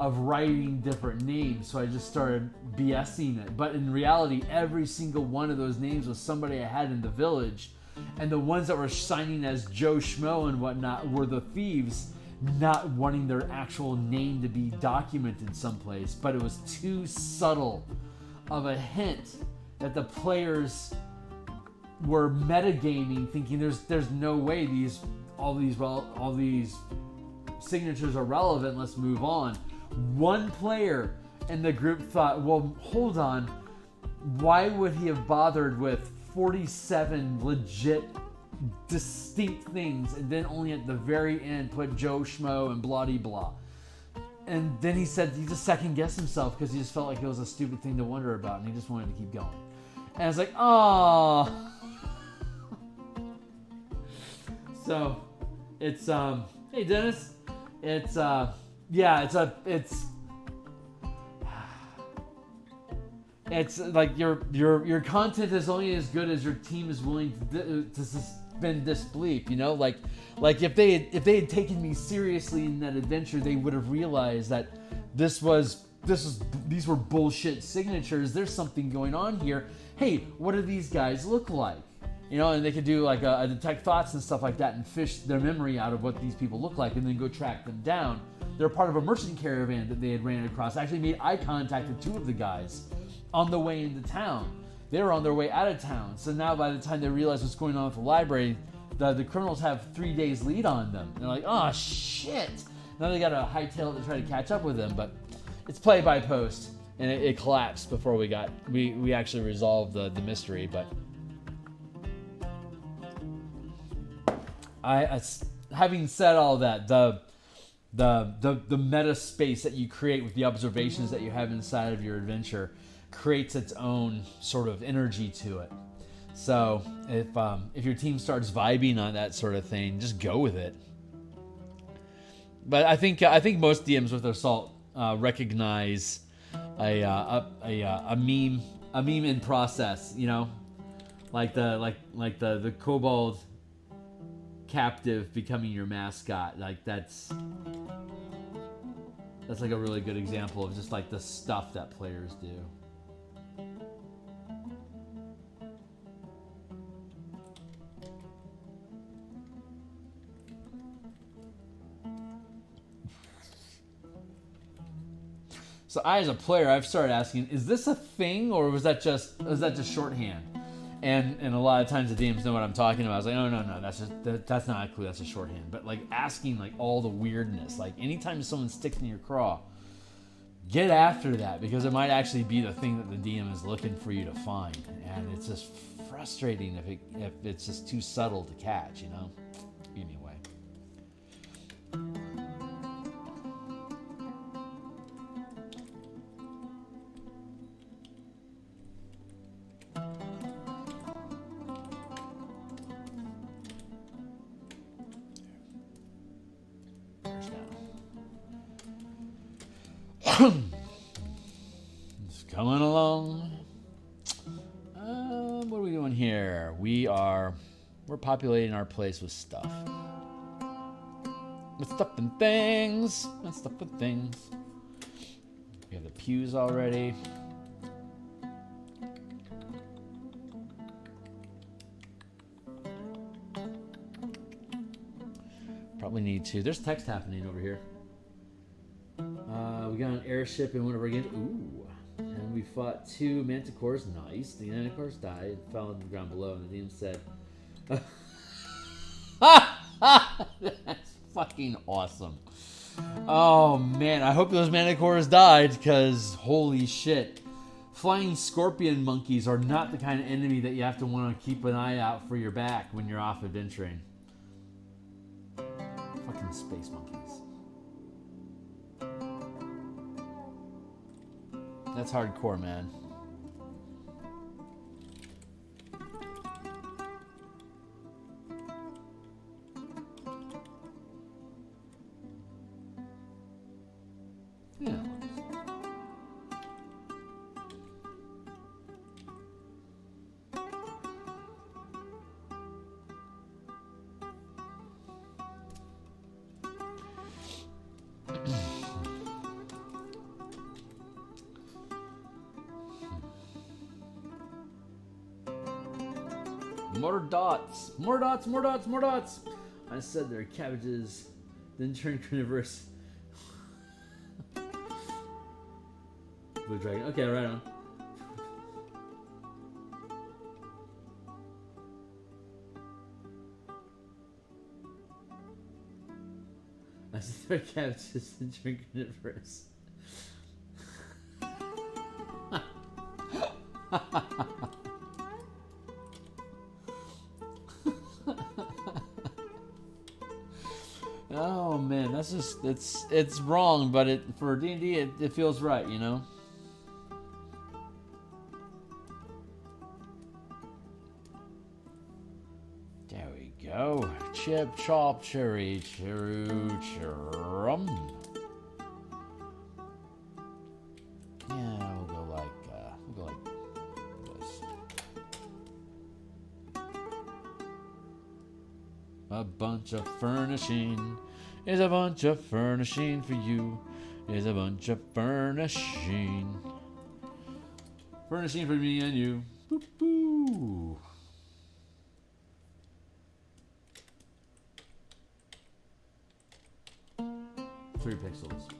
of writing different names, so I just started BSing it. But in reality, every single one of those names was somebody I had in the village, and the ones that were signing as Joe Schmo and whatnot were the thieves, not wanting their actual name to be documented someplace. But it was too subtle of a hint that the players were metagaming, thinking there's no way all these signatures are relevant. Let's move on. One player in the group thought, well, hold on, why would he have bothered with 47 legit, distinct things and then only at the very end put Joe Schmo and blah de blah? And then he said he just second guessed himself because he just felt like it was a stupid thing to wonder about, and he just wanted to keep going. And I was like, oh. So it's hey Dennis, it's it's like your content is only as good as your team is willing to suspend disbelief. You know, like if they had taken me seriously in that adventure, they would have realized that these were bullshit signatures. There's something going on here. Hey, what do these guys look like? You know, and they could do like a detect thoughts and stuff like that and fish their memory out of what these people look like and then go track them down. They're part of a merchant caravan that they had ran across. I actually made eye contact with two of the guys on the way into town. They were on their way out of town. So now by the time they realize what's going on with the library, the criminals have 3 days lead on them. And they're like, oh shit. Now they got to hightail it to try to catch up with them. But it's play by post. And it collapsed before we actually resolved the mystery. But having said all that, the meta space that you create with the observations that you have inside of your adventure creates its own sort of energy to it. So if your team starts vibing on that sort of thing, just go with it. But I think most DMs with their salt recognize a meme in process. You know, like the kobold captive becoming your mascot. Like that's like a really good example of just like the stuff that players do. So I, as a player, I've started asking, is this a thing or was that just shorthand? And a lot of times the DMs know what I'm talking about. I was like, no, that's not a clue, that's a shorthand. But like asking like all the weirdness, like anytime someone sticks in your craw, get after that because it might actually be the thing that the DM is looking for you to find. And it's just frustrating if it's just too subtle to catch, you know? Anyway. It's coming along. What are we doing here? We're populating our place with stuff. With stuff and things. And stuff and things. We have the pews already. Probably need to. There's text happening over here. We got an airship in one of our games. Ooh. And we fought 2 manticores. Nice. The manticores died and fell on the ground below. And the DM said, that's fucking awesome. Oh, man. I hope those manticores died because holy shit. Flying scorpion monkeys are not the kind of enemy that you have to want to keep an eye out for your back when you're off adventuring. Fucking space monkeys. That's hardcore, man. Yeah. More dots. More dots, more dots, more dots. I said they're cabbages, then turn carnivorous. Blue dragon. Okay, right on. I said they're cabbages, then turn carnivorous. Oh man, that's just it's wrong, but for D&D it feels right, you know. There we go. Chip chop cherry chum. Yeah, we'll go like this. A bunch of furnishing is a bunch of furnishing for you. Is a bunch of furnishing. Furnishing for me and you. Boop, boo. 3 pixels.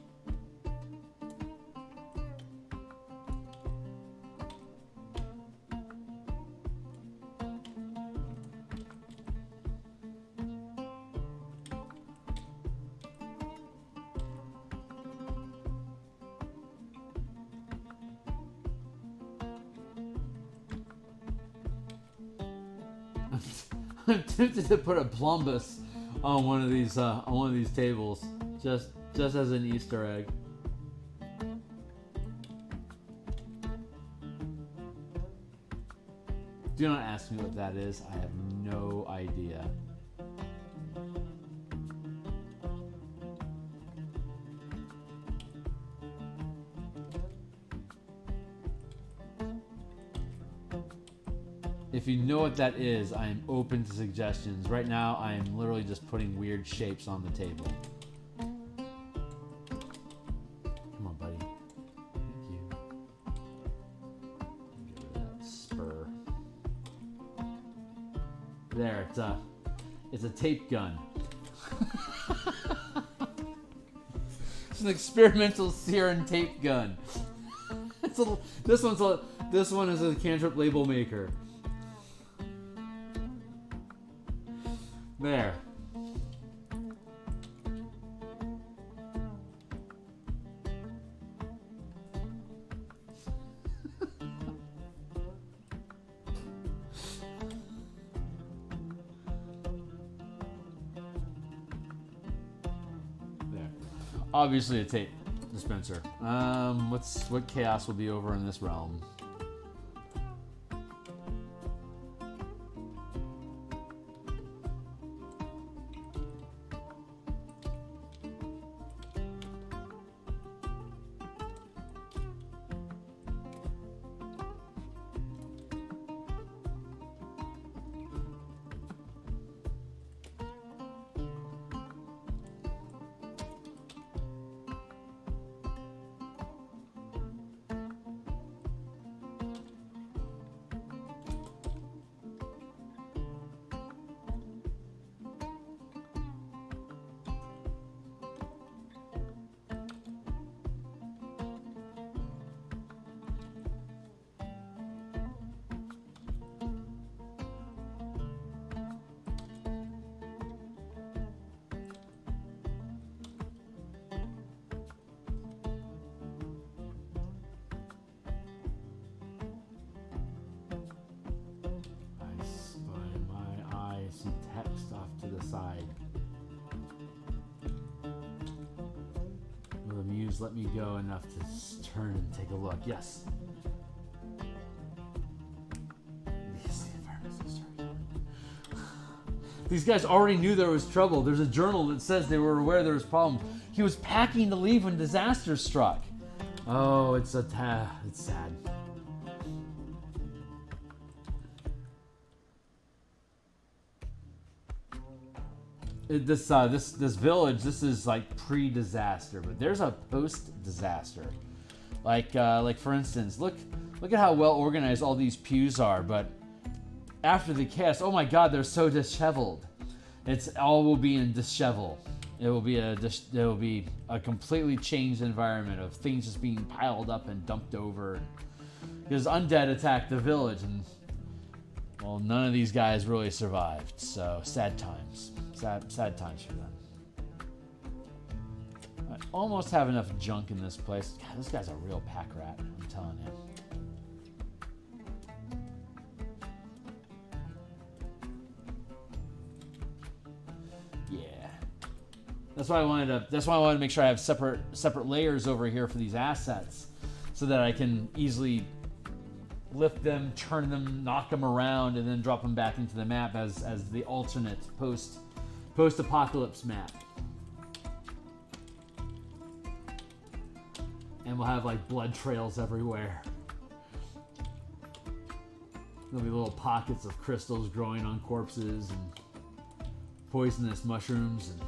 I'm tempted to put a plumbus on one of these tables, just as an Easter egg. Do not ask me what that is. I have no idea. If you know what that is, I am open to suggestions. Right now, I am literally just putting weird shapes on the table. Come on, buddy. Thank you. Get rid of that spur. There, it's a tape gun. It's an experimental Siren tape gun. This one is a cantrip label maker. There. There. Obviously a tape dispenser. What chaos will be over in this realm? Text off to the side. games let me go enough to turn and take a look. Yes. These guys already knew there was trouble. There's a journal that says they were aware there was problems. He was packing to leave when disaster struck. Oh, it's sad. This village, this is like pre-disaster, but there's a post-disaster. Like for instance, look at how well organized all these pews are. But after the cast, oh my God, they're so disheveled. It's all will be in dishevel. It will be a completely changed environment of things just being piled up and dumped over. Because undead attacked the village, and well, none of these guys really survived. So sad times. Sad times for them. I almost have enough junk in this place. God, this guy's a real pack rat, I'm telling you. Yeah. That's why I wanted to make sure I have separate layers over here for these assets, so that I can easily lift them, turn them, knock them around, and then drop them back into the map as the alternate post-apocalypse map. And we'll have like blood trails everywhere. There'll be little pockets of crystals growing on corpses and poisonous mushrooms and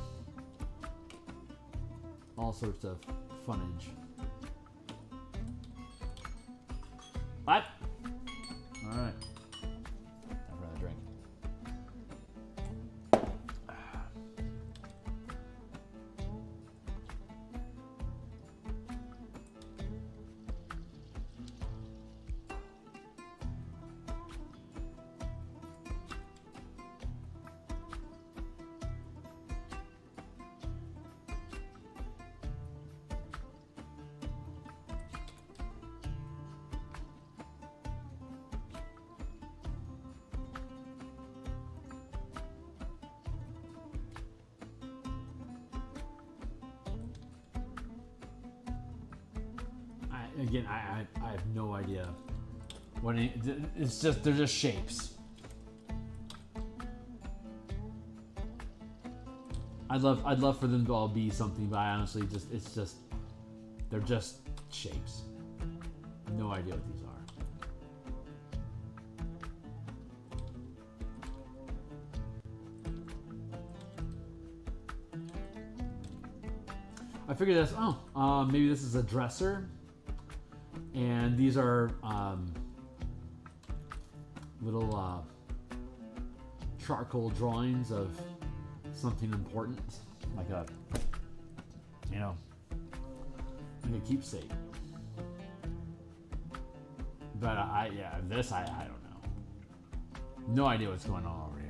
all sorts of funnage. What? All right. I'd rather drink. Again, I have no idea. It's just they're just shapes. I'd love for them to all be something, but I honestly they're just shapes. No idea what these are. I figured this. Maybe this is a dresser. And these are little charcoal drawings of something important, like a keepsake. But I don't know. No idea what's going on over here.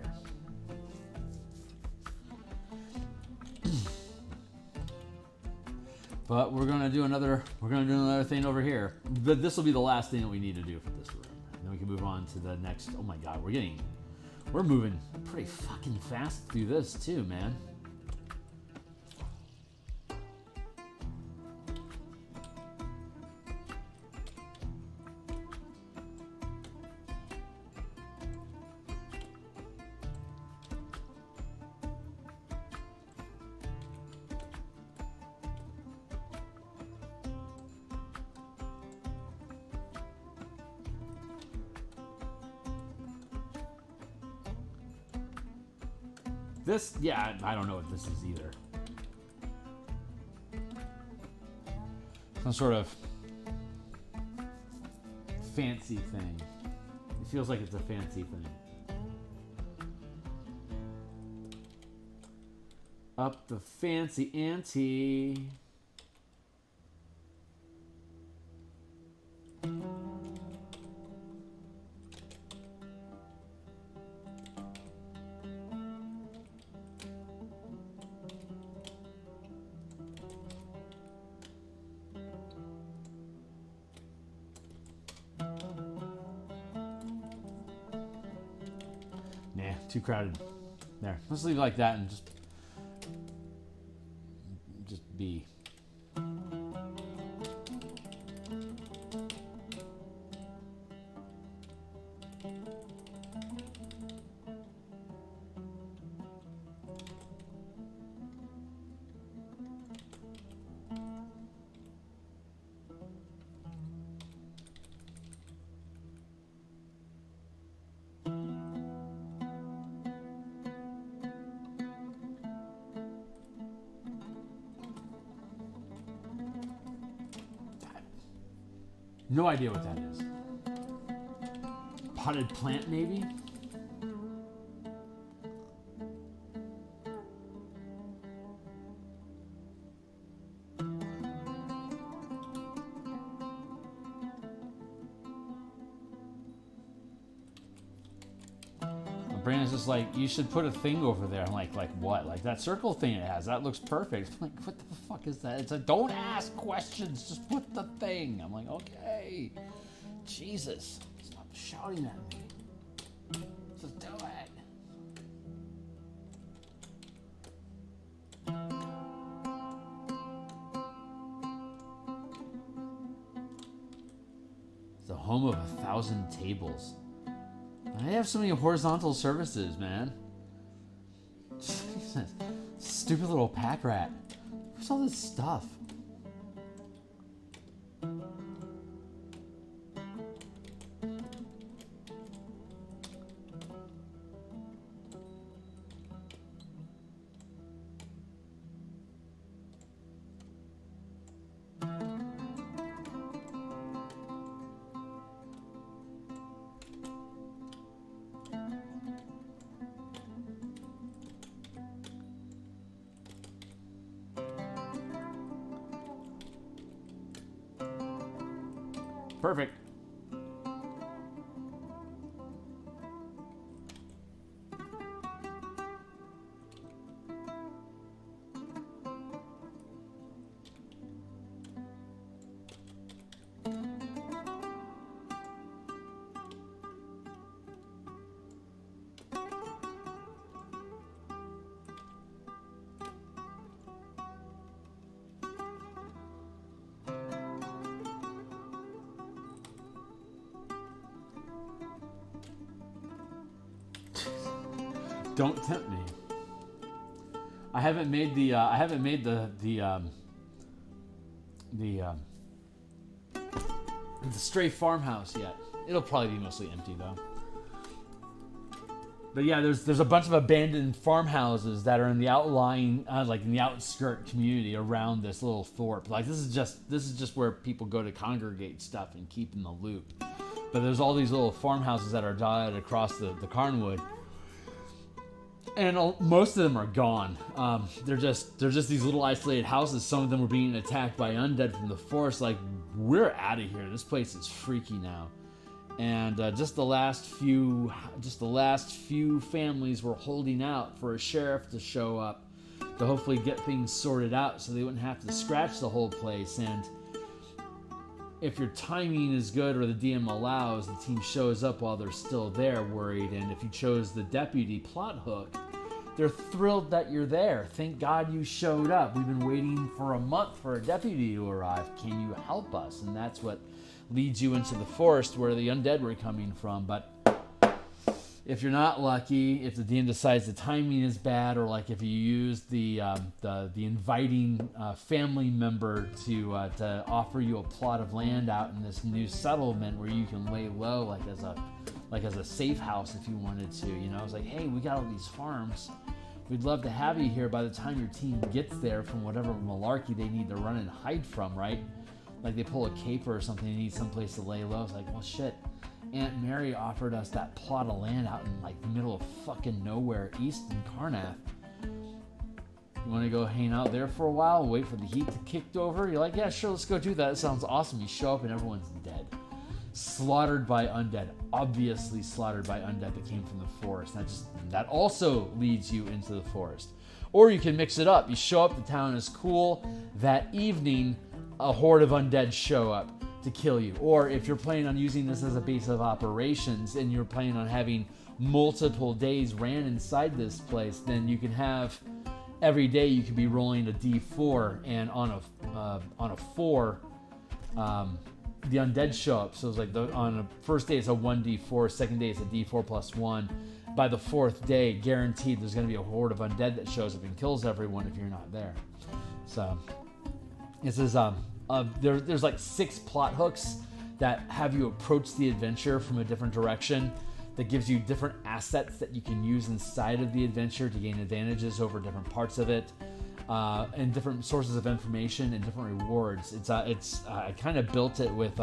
But we're gonna do another thing over here. But this will be the last thing that we need to do for this room. And then we can move on to the next. Oh my God, we're moving pretty fucking fast through this too, man. This, yeah, I don't know what this is either. Some sort of fancy thing. It feels like it's a fancy thing. Up the fancy ante. Too crowded. There. Let's leave it like that and just be. No idea what that is. Potted plant, maybe? Brandon's just like, you should put a thing over there. I'm like what? Like that circle thing it has. That looks perfect. I'm like, what the fuck is that? It's a don't ask questions. Just put the thing. I'm like, okay. Jesus. Stop shouting at me. Just do it. It's the home of 1,000 tables. I have so many horizontal services, man. Jesus. Stupid little pack rat. What's all this stuff? Perfect. Don't tempt me. I haven't made the stray farmhouse yet. It'll probably be mostly empty though. But yeah, there's a bunch of abandoned farmhouses that are in the outlying, like in the outskirt community around this little thorp. Like this is just where people go to congregate stuff and keep in the loop. But there's all these little farmhouses that are dotted across the Carnwood. And most of them are gone. They're just these little isolated houses. Some of them were being attacked by undead from the forest. Like, we're out of here. This place is freaky now. And just the last few families were holding out for a sheriff to show up to hopefully get things sorted out, so they wouldn't have to scratch the whole place. And if your timing is good or the DM allows, the team shows up while they're still there, worried. And if you chose the deputy plot hook, they're thrilled that you're there. Thank God you showed up. We've been waiting for a month for a deputy to arrive. Can you help us? And that's what leads you into the forest where the undead were coming from. But if you're not lucky, if the DM decides the timing is bad, or like if you use the inviting family member to offer you a plot of land out in this new settlement where you can lay low, like as a safe house if you wanted to, you know, it's like, hey, we got all these farms. We'd love to have you here by the time your team gets there from whatever malarkey they need to run and hide from, right? Like they pull a caper or something, they need someplace to lay low. It's like, well, shit. Aunt Mary offered us that plot of land out in like the middle of fucking nowhere east in Karnath. You want to go hang out there for a while, wait for the heat to kick over? You're like, yeah, sure, let's go do that. It sounds awesome. You show up and everyone's dead. Slaughtered by undead. Obviously slaughtered by undead that came from the forest. That also leads you into the forest. Or you can mix it up. You show up, the town is cool. That evening, a horde of undead show up to kill you. Or if you're planning on using this as a base of operations and you're planning on having multiple days ran inside this place, then you can have every day you can be rolling a d4, and on a 4 the undead show up. So it's like on the first day it's a 1d4, second day it's a d4 plus 1. By the fourth day, guaranteed there's going to be a horde of undead that shows up and kills everyone if you're not there. So this is there's like 6 plot hooks that have you approach the adventure from a different direction, that gives you different assets that you can use inside of the adventure to gain advantages over different parts of it, and different sources of information and different rewards. I kind of built it with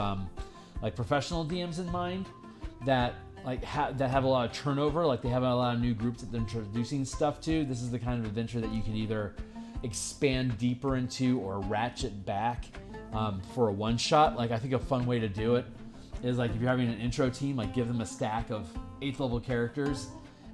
like professional DMs in mind that that have a lot of turnover, like they have a lot of new groups that they're introducing stuff to. This is the kind of adventure that you can either expand deeper into or ratchet back for a one shot. Like I think a fun way to do it is like if you're having an intro team, like give them a stack of 8th level characters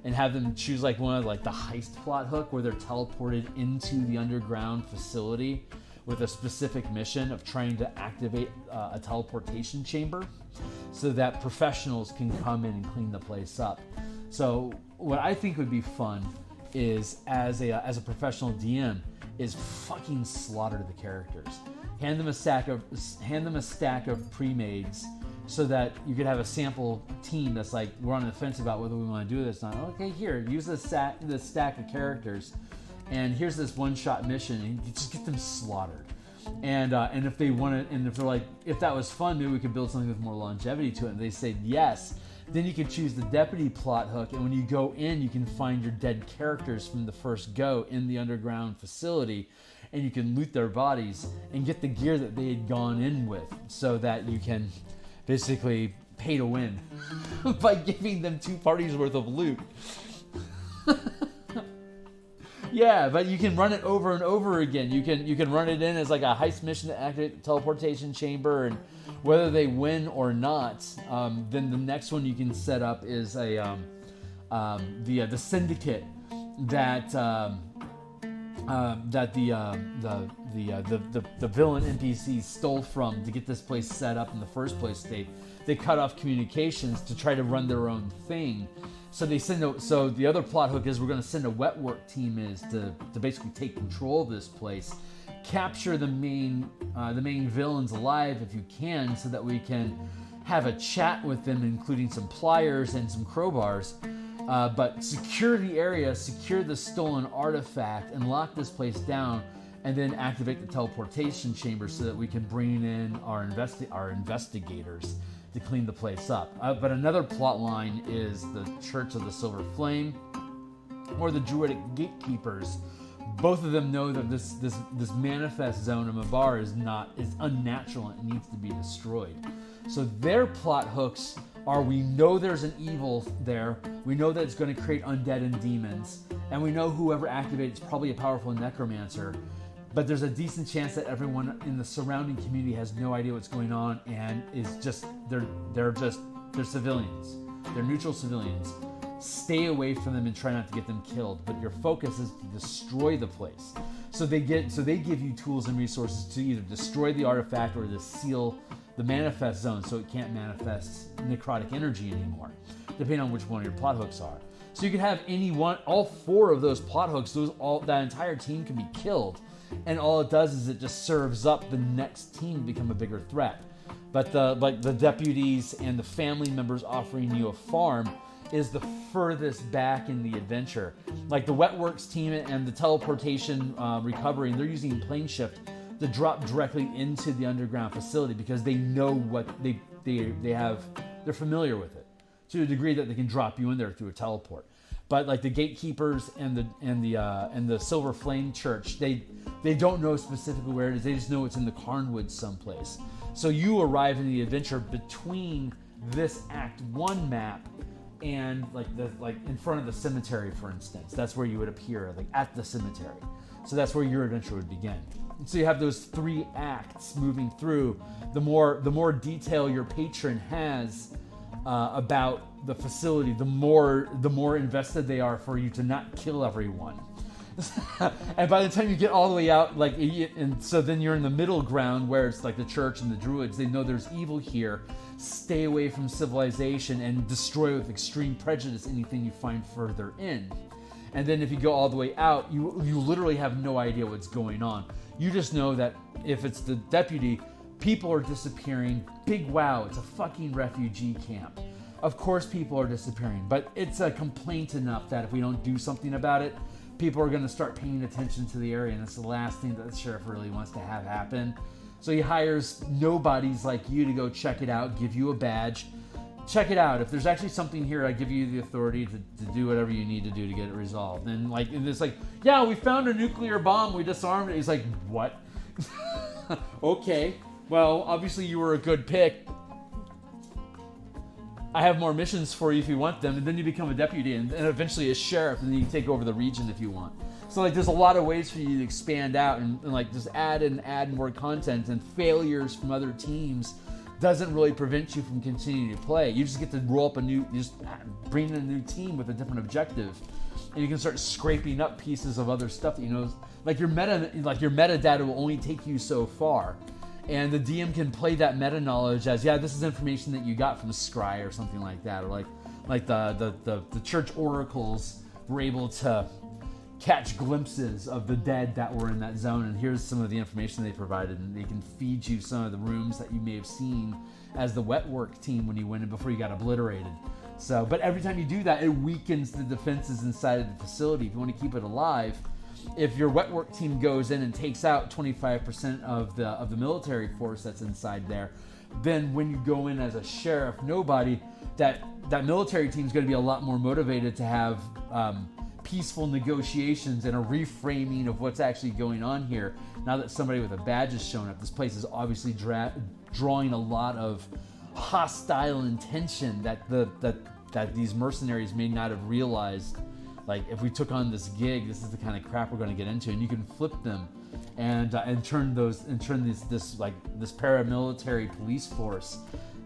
and have them choose like one of like the heist plot hook where they're teleported into the underground facility with a specific mission of trying to activate a teleportation chamber so that professionals can come in and clean the place up. So what I think would be fun is as a professional DM is fucking slaughter the characters. Hand them a stack of pre-mades so that you could have a sample team that's like, we're on the fence about whether we want to do this or not. Okay, here, use this stack of characters, and here's this one-shot mission, and you just get them slaughtered. And if they want to, and if they're like, if that was fun, maybe we could build something with more longevity to it. And they say yes, then you can choose the deputy plot hook, and when you go in, you can find your dead characters from the first go in the underground facility, and you can loot their bodies and get the gear that they had gone in with, so that you can basically pay to win by giving them 2 parties worth of loot. Yeah, but you can run it over and over again. You can run it in as like a heist mission to activate the teleportation chamber, and whether they win or not, then the next one you can set up is the syndicate that the villain NPCs stole from to get this place set up in the first place. They cut off communications to try to run their own thing. So so the other plot hook is we're going to send a wet work team to basically take control of this place, capture the main villains alive if you can, so that we can have a chat with them, including some pliers and some crowbars. But secure the area, secure the stolen artifact, and lock this place down, and then activate the teleportation chamber so that we can bring in our investigators to clean the place up. But another plot line is the Church of the Silver Flame, or the Druidic Gatekeepers. Both of them know that this manifest zone of Mabar is unnatural and it needs to be destroyed. So their plot hooks are, we know there's an evil there, we know that it's going to create undead and demons, and we know whoever activates is probably a powerful necromancer, but there's a decent chance that everyone in the surrounding community has no idea what's going on and is just they're civilians. They're neutral civilians. Stay away from them and try not to get them killed, but your focus is to destroy the place. So they give you tools and resources to either destroy the artifact or to seal the manifest zone so it can't manifest necrotic energy anymore, depending on which one of your plot hooks are. So you could have all 4 of those plot hooks, that entire team can be killed, and all it does is it just serves up the next team to become a bigger threat. But the deputies and the family members offering you a farm is the furthest back in the adventure. Like the Wetworks team and the teleportation recovery, and they're using plane shift to drop directly into the underground facility because they know what they're familiar with it to a degree that they can drop you in there through a teleport. But like the Gatekeepers and the Silver Flame Church, they don't know specifically where it is. They just know it's in the Carnwoods someplace. So you arrive in the adventure between this Act 1 map and like in front of the cemetery, for instance. That's where you would appear, like at the cemetery. So that's where your adventure would begin. And so you have those 3 acts moving through. The more detail your patron has about the facility, the more invested they are for you to not kill everyone. And by the time you get all the way out, and so then you're in the middle ground where it's like the church and the druids. They know there's evil here. Stay away from civilization and destroy with extreme prejudice anything you find further in. And then if you go all the way out, you literally have no idea what's going on. You just know that if it's the deputy, people are disappearing. Big wow, it's a fucking refugee camp. Of course people are disappearing, but it's a complaint enough that if we don't do something about it, people are going to start paying attention to the area, and it's the last thing that the sheriff really wants to have happen. So he hires nobodies like you to go check it out, give you a badge. Check it out. If there's actually something here, I give you the authority to do whatever you need to do to get it resolved. And it's like, yeah, we found a nuclear bomb, we disarmed it. He's like, what? Okay. Well, obviously you were a good pick. I have more missions for you if you want them, and then you become a deputy and eventually a sheriff, and then you take over the region if you want. So like there's a lot of ways for you to expand out and like just add more content, and failures from other teams doesn't really prevent you from continuing to play. You just get to roll up you just bring in a new team with a different objective, and you can start scraping up pieces of other stuff that you know, like your metadata will only take you so far. And the DM can play that meta knowledge as, yeah, this is information that you got from Scry or something like that, or like the church oracles were able to catch glimpses of the dead that were in that zone, and here's some of the information they provided, and they can feed you some of the rooms that you may have seen as the wet work team when you went in before you got obliterated. So, but every time you do that, it weakens the defenses inside of the facility. If you want to keep it alive, if your wet work team goes in and takes out 25% of the military force that's inside there, then when you go in as a sheriff nobody, that military team is going to be a lot more motivated to have peaceful negotiations and a reframing of what's actually going on here. Now that somebody with a badge has shown up, this place is obviously drawing a lot of hostile intention that these mercenaries may not have realized. Like, if we took on this gig, this is the kind of crap we're going to get into, and you can flip them and turn this paramilitary police force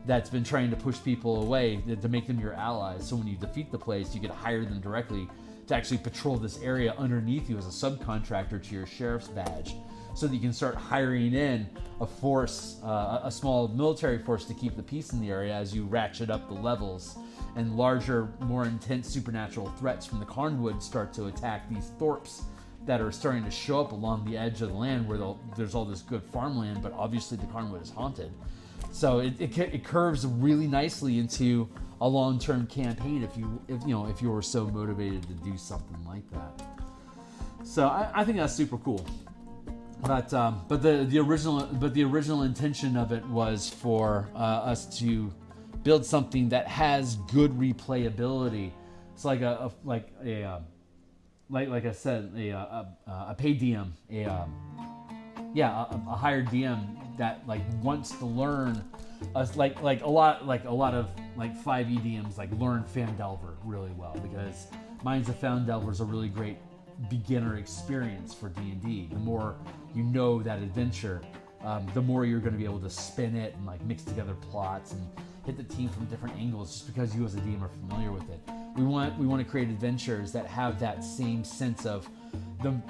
that's been trying to push people away to make them your allies. So when you defeat the place, you can hire them directly to actually patrol this area underneath you as a subcontractor to your sheriff's badge, so that you can start hiring in a force, a small military force to keep the peace in the area as you ratchet up the levels, and larger, more intense supernatural threats from the Carnwood start to attack these thorps that are starting to show up along the edge of the land where there's all this good farmland, but obviously the Carnwood is haunted. So it curves really nicely into a long-term campaign if you were so motivated to do something like that. So I think that's super cool. But the original intention of it was for us to build something that has good replayability. It's like a paid DM, a hired DM that like wants to learn, like a lot of 5e DMs like learn Fandelver really well, because Minds of Fandelver is a really great beginner experience for D&D. The more you know that adventure, the more you're going to be able to spin it and like mix together plots and hit the team from different angles, just because you as a DM are familiar with it. We want to create adventures that have that same sense of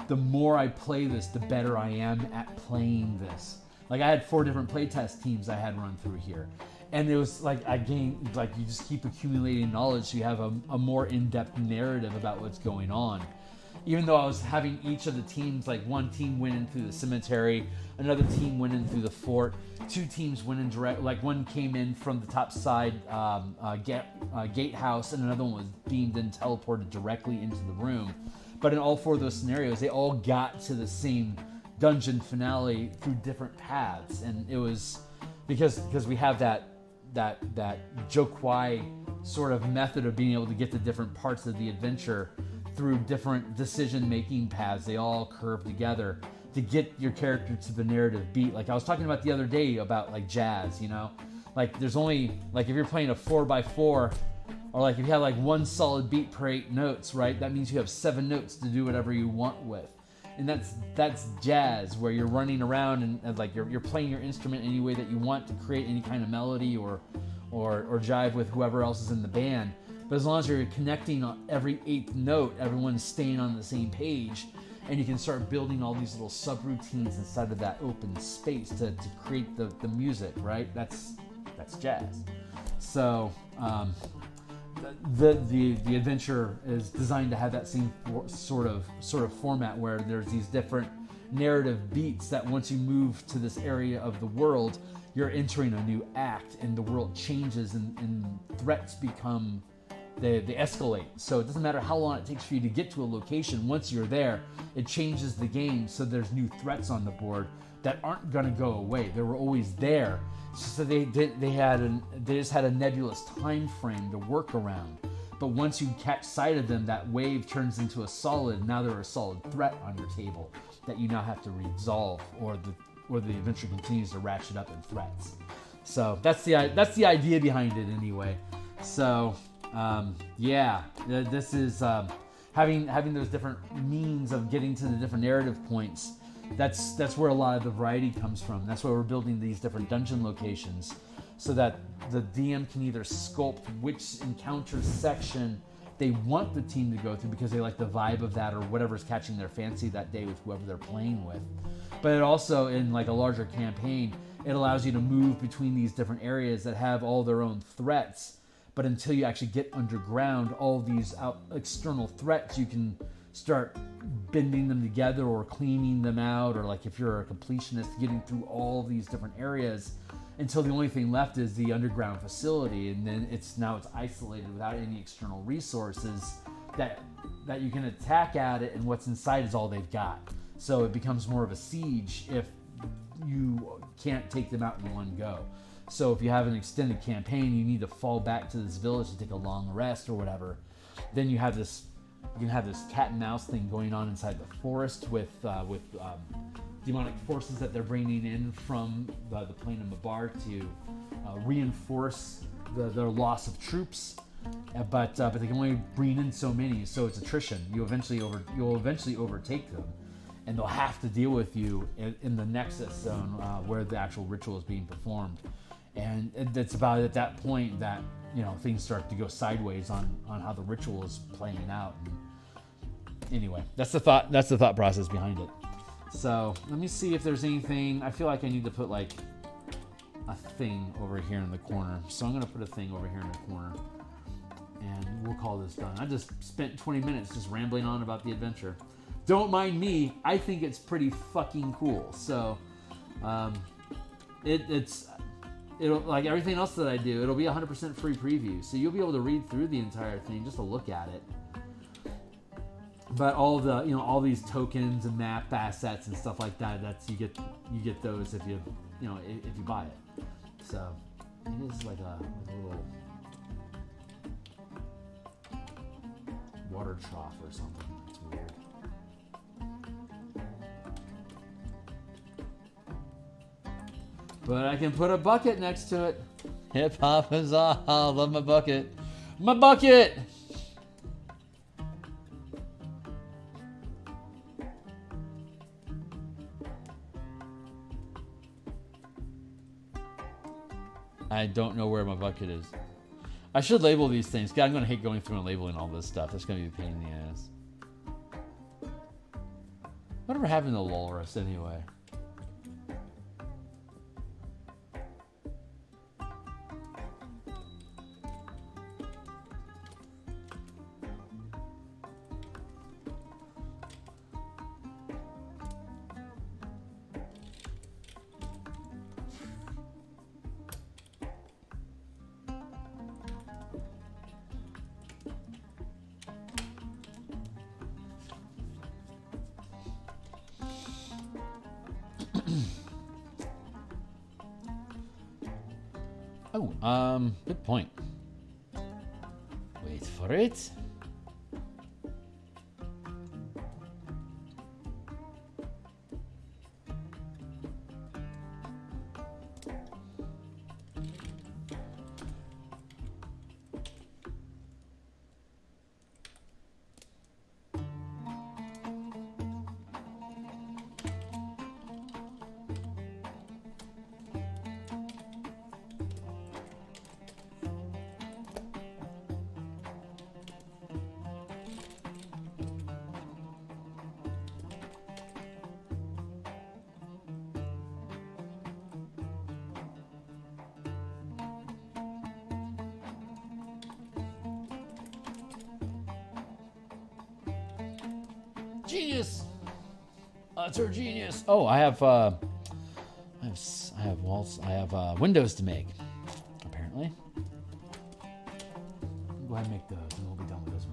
the more I play this, the better I am at playing this. Like, I had 4 different playtest teams I had run through here, and it was like I gained, like, you just keep accumulating knowledge so you have a more in-depth narrative about what's going on. Even though I was having each of the teams, like one team went in through the cemetery, another team went in through the fort, 2 teams went in direct, like one came in from the top side gatehouse, and another one was beamed and teleported directly into the room. But in all 4 of those scenarios, they all got to the same dungeon finale through different paths, and it was because we have that Jokwai sort of method of being able to get to different parts of the adventure through different decision-making paths. They all curve together to get your character to the narrative beat. Like I was talking about the other day about like jazz, you know? Like there's only, like if you're playing a 4x4, or like if you have like one solid beat per 8 notes, right? That means you have 7 notes to do whatever you want with. And that's jazz, where you're running around and like you're playing your instrument any way that you want to create any kind of melody or jive with whoever else is in the band. But as long as you're connecting on every 8th note, everyone's staying on the same page, and you can start building all these little subroutines inside of that open space to create the music, right? That's jazz. So the adventure is designed to have that same sort of format, where there's these different narrative beats that once you move to this area of the world, you're entering a new act, and the world changes and threats become, they escalate. So it doesn't matter how long it takes for you to get to a location. Once you're there, it changes the game, so there's new threats on the board that aren't going to go away. They were always there. So they just had a nebulous time frame to work around. But once you catch sight of them, that wave turns into a solid. Now they're a solid threat on your table that you now have to resolve, or the adventure continues to ratchet up in threats. So that's the idea behind it anyway. So, yeah, this is having those different means of getting to the different narrative points. That's where a lot of the variety comes from. That's why we're building these different dungeon locations, so that the DM can either sculpt which encounter section they want the team to go through because they like the vibe of that or whatever's catching their fancy that day with whoever they're playing with. But it also, in like a larger campaign, it allows you to move between these different areas that have all their own threats. But until you actually get underground, all these external threats, you can start bending them together or cleaning them out, or like if you're a completionist, getting through all these different areas until the only thing left is the underground facility, and then it's isolated without any external resources that you can attack at it, and what's inside is all they've got. So it becomes more of a siege if you can't take them out in one go. So if you have an extended campaign, you need to fall back to this village to take a long rest or whatever. Then you have this cat and mouse thing going on inside the forest with demonic forces that they're bringing in from the plane of Mabar to reinforce their loss of troops. But they can only bring in so many, so it's attrition. You'll eventually overtake them, and they'll have to deal with you in the Nexus zone where the actual ritual is being performed. And it's about at that point that things start to go sideways on how the ritual is playing out. And anyway, that's the thought process behind it. So let me see if there's anything. I feel like I need to put like a thing over here in the corner. So I'm gonna put a thing over here in the corner, and we'll call this done. I just spent 20 minutes just rambling on about the adventure. Don't mind me. I think it's pretty fucking cool. So it'll like everything else that I do. It'll be 100% free preview, so you'll be able to read through the entire thing just to look at it. But all the all these tokens and map assets and stuff like that, you get those if you buy it. So it is like a little water trough or something. It's weird. But I can put a bucket next to it. Hip hop is all. I love my bucket. My bucket. I don't know where my bucket is. I should label these things. God, I'm going to hate going through and labeling all this stuff. That's going to be a pain in the ass. Whatever happened to Walrus anyway? Good point. Wait for it. Genius. Utter genius. Oh, I have walls. I have windows to make. Apparently. Go ahead and make those, and we'll be done with this one.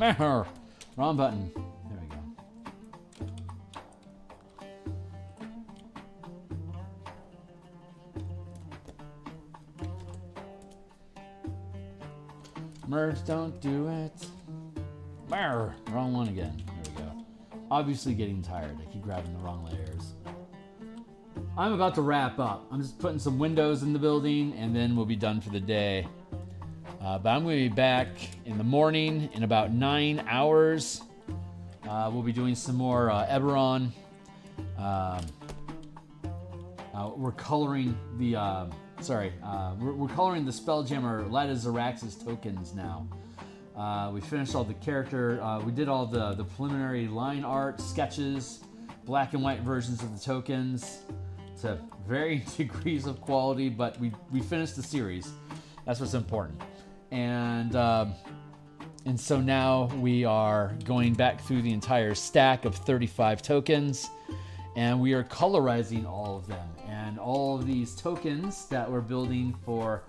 Wrong button. There we go. Merge, don't do it. Wrong one again. There we go. Obviously getting tired. I keep grabbing the wrong layers. I'm about to wrap up. I'm just putting some windows in the building and then we'll be done for the day. But I'm going to be back in the morning in about 9 hours. We'll be doing some more Eberron. We're coloring the we're coloring the Spelljammer Latizarax's tokens now. We finished all the character. We did all the preliminary line art, sketches, black and white versions of the tokens to varying degrees of quality, but we finished the series. That's what's important. And so now we are going back through the entire stack of 35 tokens, and we are colorizing all of them. And all of these tokens that we're building for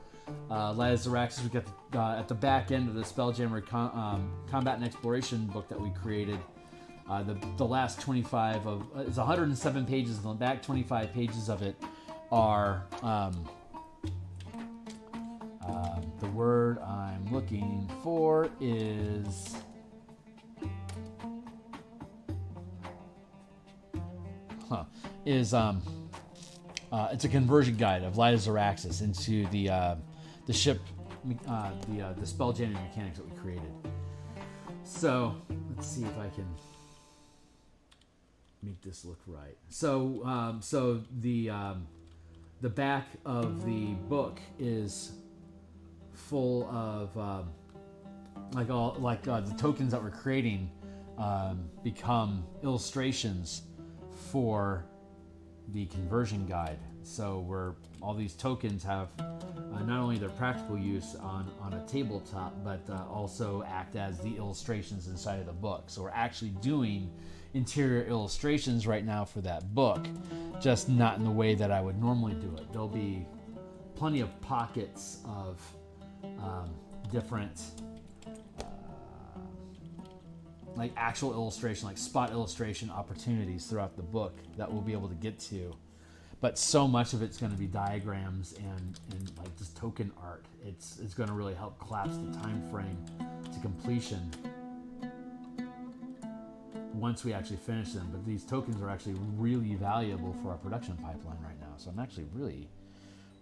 Latizaraxis, we got at the back end of the Spelljammer Combat and Exploration book that we created. The last 25 of it's 107 pages, and the back 25 pages of it are the word I'm looking for is it's a conversion guide of Latizaraxis into the ship, the Spelljamming mechanics that we created. So let's see if I can make this look right. So the back of the book is full of the tokens that we're creating become illustrations for the conversion guide. So all these tokens have not only their practical use on a tabletop, but also act as the illustrations inside of the book. So we're actually doing interior illustrations right now for that book, just not in the way that I would normally do it. There'll be plenty of pockets of different like actual illustration, like spot illustration opportunities throughout the book that we'll be able to get to. But so much of it's going to be diagrams and like just token art. It's going to really help collapse the time frame to completion once we actually finish them. But these tokens are actually really valuable for our production pipeline right now. So I'm actually really,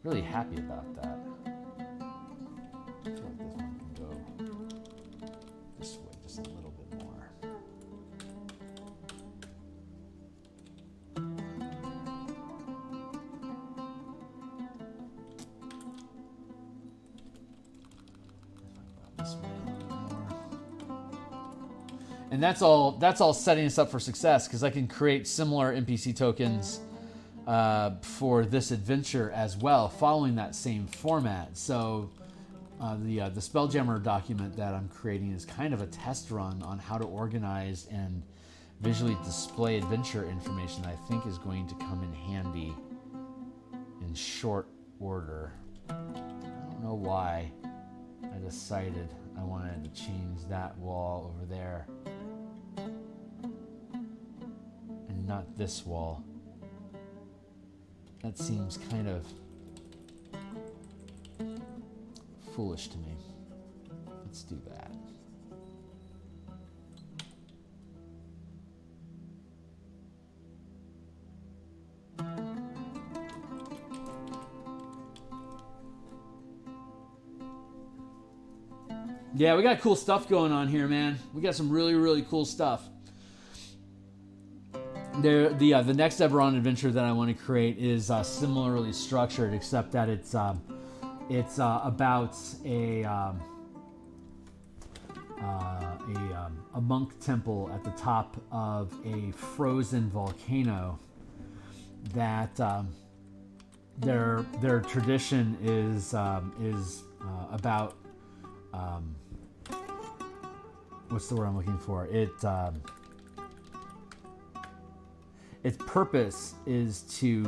really happy about that. I feel like this one can go this way just a little bit more. This way a little bit more. And that's all setting us up for success, because I can create similar NPC tokens for this adventure as well, following that same format. So the Spelljammer document that I'm creating is kind of a test run on how to organize and visually display adventure information that I think is going to come in handy in short order. I don't know why I decided I wanted to change that wall over there and not this wall. That seems kind of foolish to me. Let's do that. Yeah, we got cool stuff going on here, man. We got some really, really cool stuff. The next Eberron adventure that I want to create is similarly structured, except that it's about a monk temple at the top of a frozen volcano. That their tradition is about what's the word I'm looking for? Its purpose is to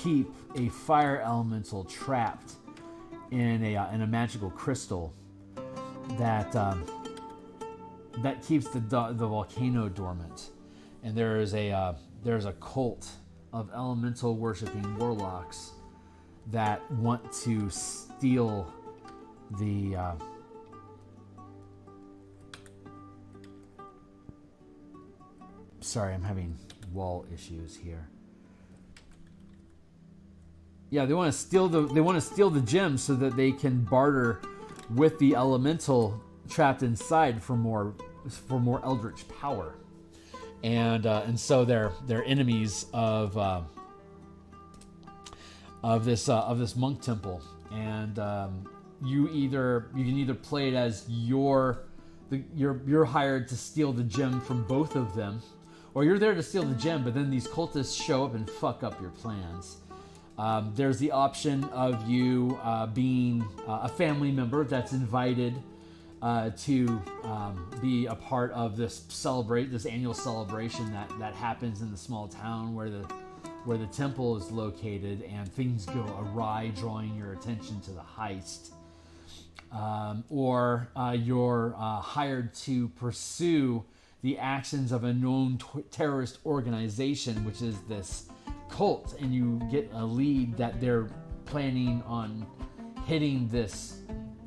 keep a fire elemental trapped in a magical crystal that that keeps the volcano dormant. And there's a cult of elemental worshipping warlocks that want to steal the sorry, I'm having wall issues here. Yeah, they want to steal the gem so that they can barter with the elemental trapped inside for more eldritch power. And so they're enemies of this monk temple, and you can either play it as you're hired to steal the gem from both of them, or you're there to steal the gem, but then these cultists show up and fuck up your plans. There's the option of you being a family member that's invited to be a part of this annual celebration that happens in the small town where the temple is located, and things go awry, drawing your attention to the heist. Or you're hired to pursue the actions of a known terrorist organization, which is this cult, and you get a lead that they're planning on hitting this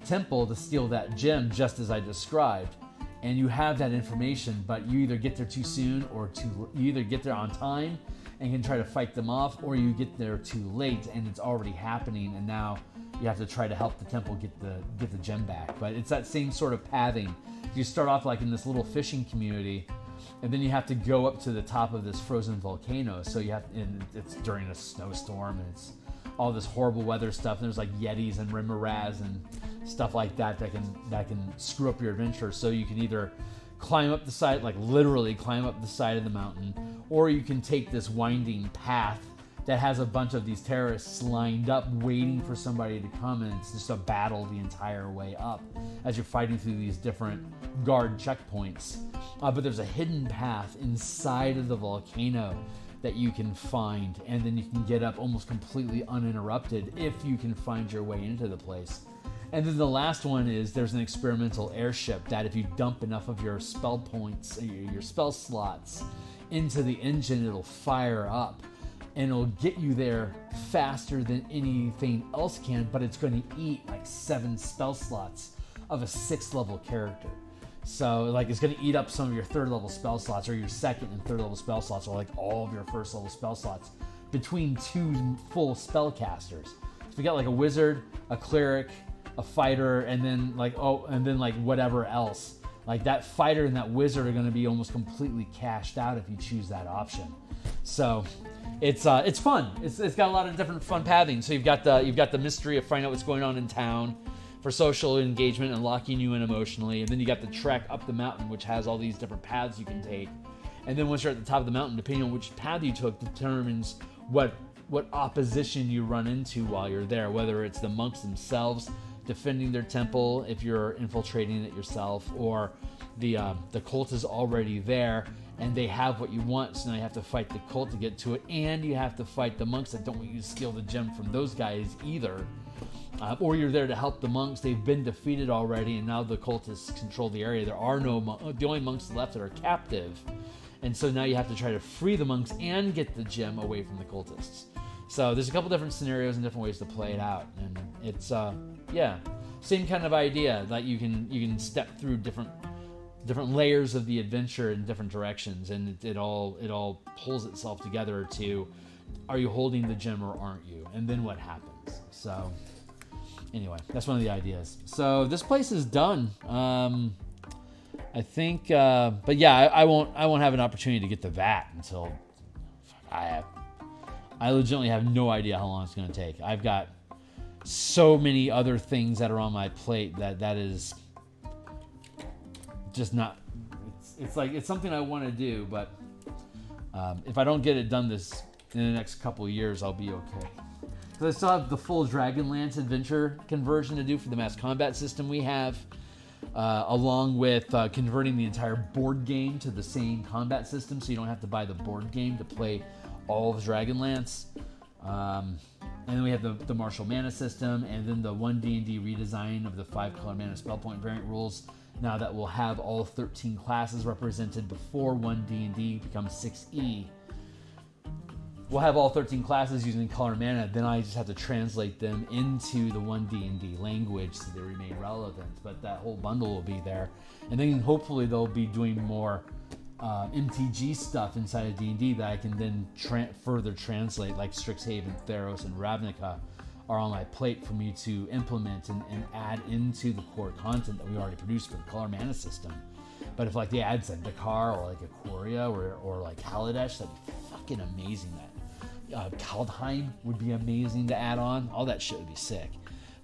temple to steal that gem, just as I described. And you have that information, but you either get there too soon you either get there on time and can try to fight them off, or you get there too late and it's already happening, and now you have to try to help the temple get the gem back. But it's that same sort of pathing. You start off like in this little fishing community, and then you have to go up to the top of this frozen volcano. So and it's during a snowstorm, and it's all this horrible weather stuff. And there's like yetis and remoras and stuff like that can screw up your adventure. So you can either climb up the side, like literally climb up the side of the mountain, or you can take this winding path that has a bunch of these terrorists lined up waiting for somebody to come, and it's just a battle the entire way up as you're fighting through these different guard checkpoints. But there's a hidden path inside of the volcano that you can find, and then you can get up almost completely uninterrupted if you can find your way into the place. And then the last one is there's an experimental airship that if you dump enough of your spell points, your spell slots into the engine, it'll fire up. And it'll get you there faster than anything else can, but it's going to eat like 7 spell slots of a 6th level character. So like it's going to eat up some of your 3rd level spell slots, or your 2nd and 3rd level spell slots, or like all of your 1st level spell slots between 2 full spellcasters. So we got like a wizard, a cleric, a fighter, and then like whatever else. Like that fighter and that wizard are going to be almost completely cashed out if you choose that option. So it's fun. It's got a lot of different fun pathing. So you've got the mystery of finding out what's going on in town for social engagement and locking you in emotionally, and then you got the trek up the mountain, which has all these different paths you can take. And then once you're at the top of the mountain, depending on which path you took, determines what opposition you run into while you're there. Whether it's the monks themselves defending their temple if you're infiltrating it yourself, or the cult is already there and they have what you want, so now you have to fight the cult to get to it, and you have to fight the monks that don't want you to steal the gem from those guys either. Or you're there to help the monks. They've been defeated already, and now the cultists control the area. There are the only monks left that are captive, and so now you have to try to free the monks and get the gem away from the cultists. So there's a couple different scenarios and different ways to play it out, and it's same kind of idea. Like you can step through different layers of the adventure in different directions, and it all pulls itself together to, are you holding the gem or aren't you, and then what happens. So anyway, that's one of the ideas. So this place is done. I think, but yeah, I won't have an opportunity to get the VAT until I legitimately have no idea how long it's going to take. I've got so many other things that are on my plate that is just not. It's something I want to do, but if I don't get it done in the next couple of years, I'll be okay. So I still have the full Dragonlance adventure conversion to do for the mass combat system we have, along with converting the entire board game to the same combat system, so you don't have to buy the board game to play all of Dragonlance. And then we have the martial mana system, and then the 1 D&D redesign of the 5-color mana spell point variant rules. Now that we'll have all 13 classes represented before 1 D&D becomes 6E. We'll have all 13 classes using color mana, then I just have to translate them into the 1 D&D language so they remain relevant. But that whole bundle will be there. And then hopefully they'll be doing more MTG stuff inside of D&D that I can then further translate, like Strixhaven, Theros, and Ravnica are on my plate for me to implement and add into the core content that we already produced for the color mana system. But if like they add Zendikar or like Ikoria or like Kaladesh, that'd be fucking amazing. That Kaldheim would be amazing to add on. All that shit would be sick.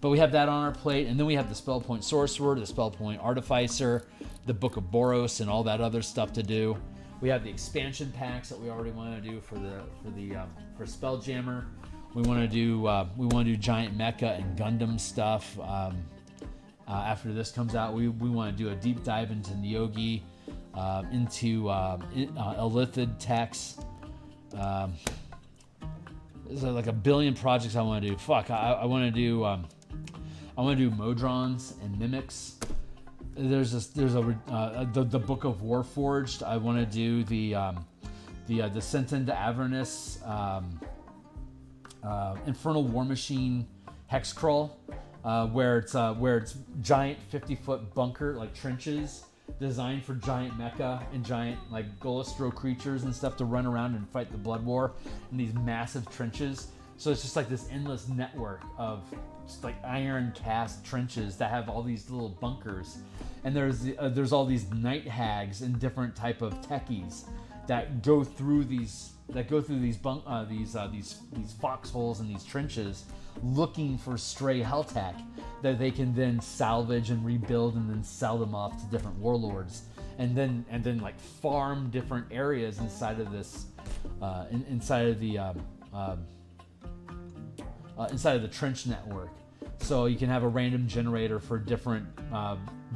But we have that on our plate, and then we have the Spell Point Sorcerer, the Spell Point Artificer, the Book of Boros, and all that other stuff to do. We have the expansion packs that we already want to do for Spelljammer. We want to do Giant Mecha and Gundam stuff. After this comes out, we want to do a deep dive into Theurgy, into Illithid techs. There's like a billion projects I want to do. Fuck, I want to do Modrons and Mimics. There's the Book of Warforged. I want to do the Descent to Avernus, Infernal War Machine Hexcrawl, where it's giant 50-foot bunker like trenches designed for giant mecha and giant like Golostro creatures and stuff to run around and fight the Blood War in these massive trenches. So it's just like this endless network of just like iron cast trenches that have all these little bunkers, and there's all these night hags and different type of techies that go through these foxholes and these trenches looking for stray helltech that they can then salvage and rebuild and then sell them off to different warlords, and then like farm different areas inside of this inside of the trench network. So you can have a random generator for different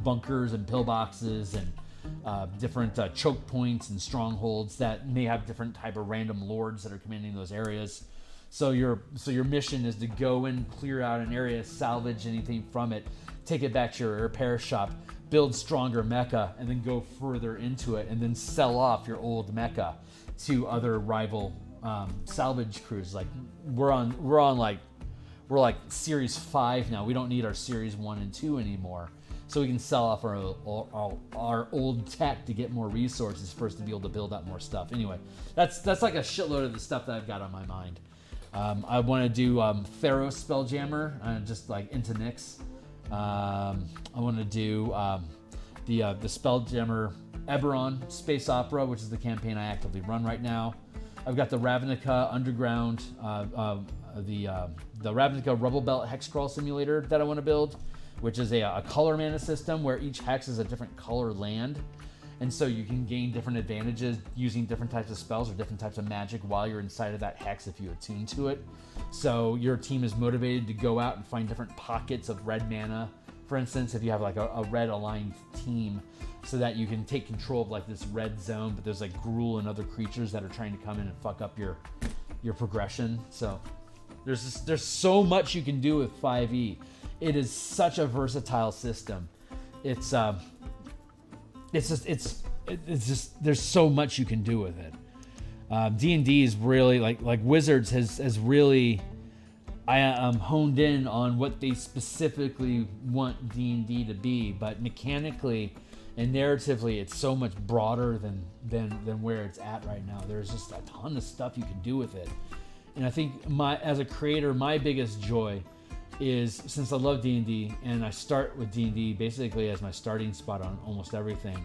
bunkers and pillboxes and different choke points and strongholds that may have different type of random lords that are commanding those areas. So your mission is to go and clear out an area, salvage anything from it, take it back to your repair shop, build stronger mecha, and then go further into it, and then sell off your old mecha to other rival salvage crews. Like we're like Series 5 now. We don't need our Series 1 and 2 anymore. So we can sell off our old tech to get more resources for us to be able to build out more stuff. Anyway, that's like a shitload of the stuff that I've got on my mind. I want to do Theros Spelljammer, just like into Nyx. I want to do the Spelljammer Eberron Space Opera, which is the campaign I actively run right now. I've got the Ravnica Underground, the Ravnica Rubble Belt Hex Crawl Simulator that I want to build, which is a color mana system where each hex is a different color land. And so you can gain different advantages using different types of spells or different types of magic while you're inside of that hex if you attune to it. So your team is motivated to go out and find different pockets of red mana. For instance, if you have like a red aligned team, so that you can take control of like this red zone, but there's like Gruul and other creatures that are trying to come in and fuck up your progression. So there's so much you can do with 5e. It is such a versatile system. It's just there's so much you can do with it. D&D is really like Wizards has really honed in on what they specifically want D&D to be, but mechanically and narratively it's so much broader than where it's at right now. There's just a ton of stuff you can do with it. And I think as a creator, my biggest joy is, since I love D&D and I start with D&D basically as my starting spot on almost everything,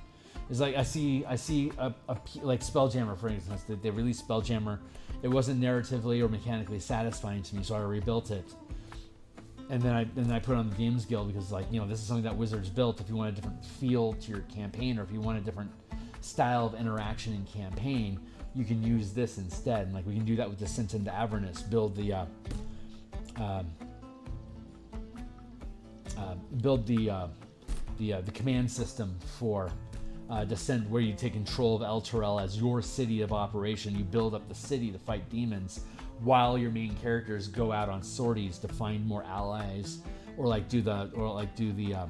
is like I see like Spelljammer, for instance. They released Spelljammer. It wasn't narratively or mechanically satisfying to me, so I rebuilt it. And then I put it on the DMsGuild because, like, you know, this is something that Wizards built. If you want a different feel to your campaign, or if you want a different style of interaction in campaign, you can use this instead. And like we can do that with Descent into Avernus. Build the command system for Descent, where you take control of El Terrell as your city of operation. You build up the city to fight demons while your main characters go out on sorties to find more allies, or do the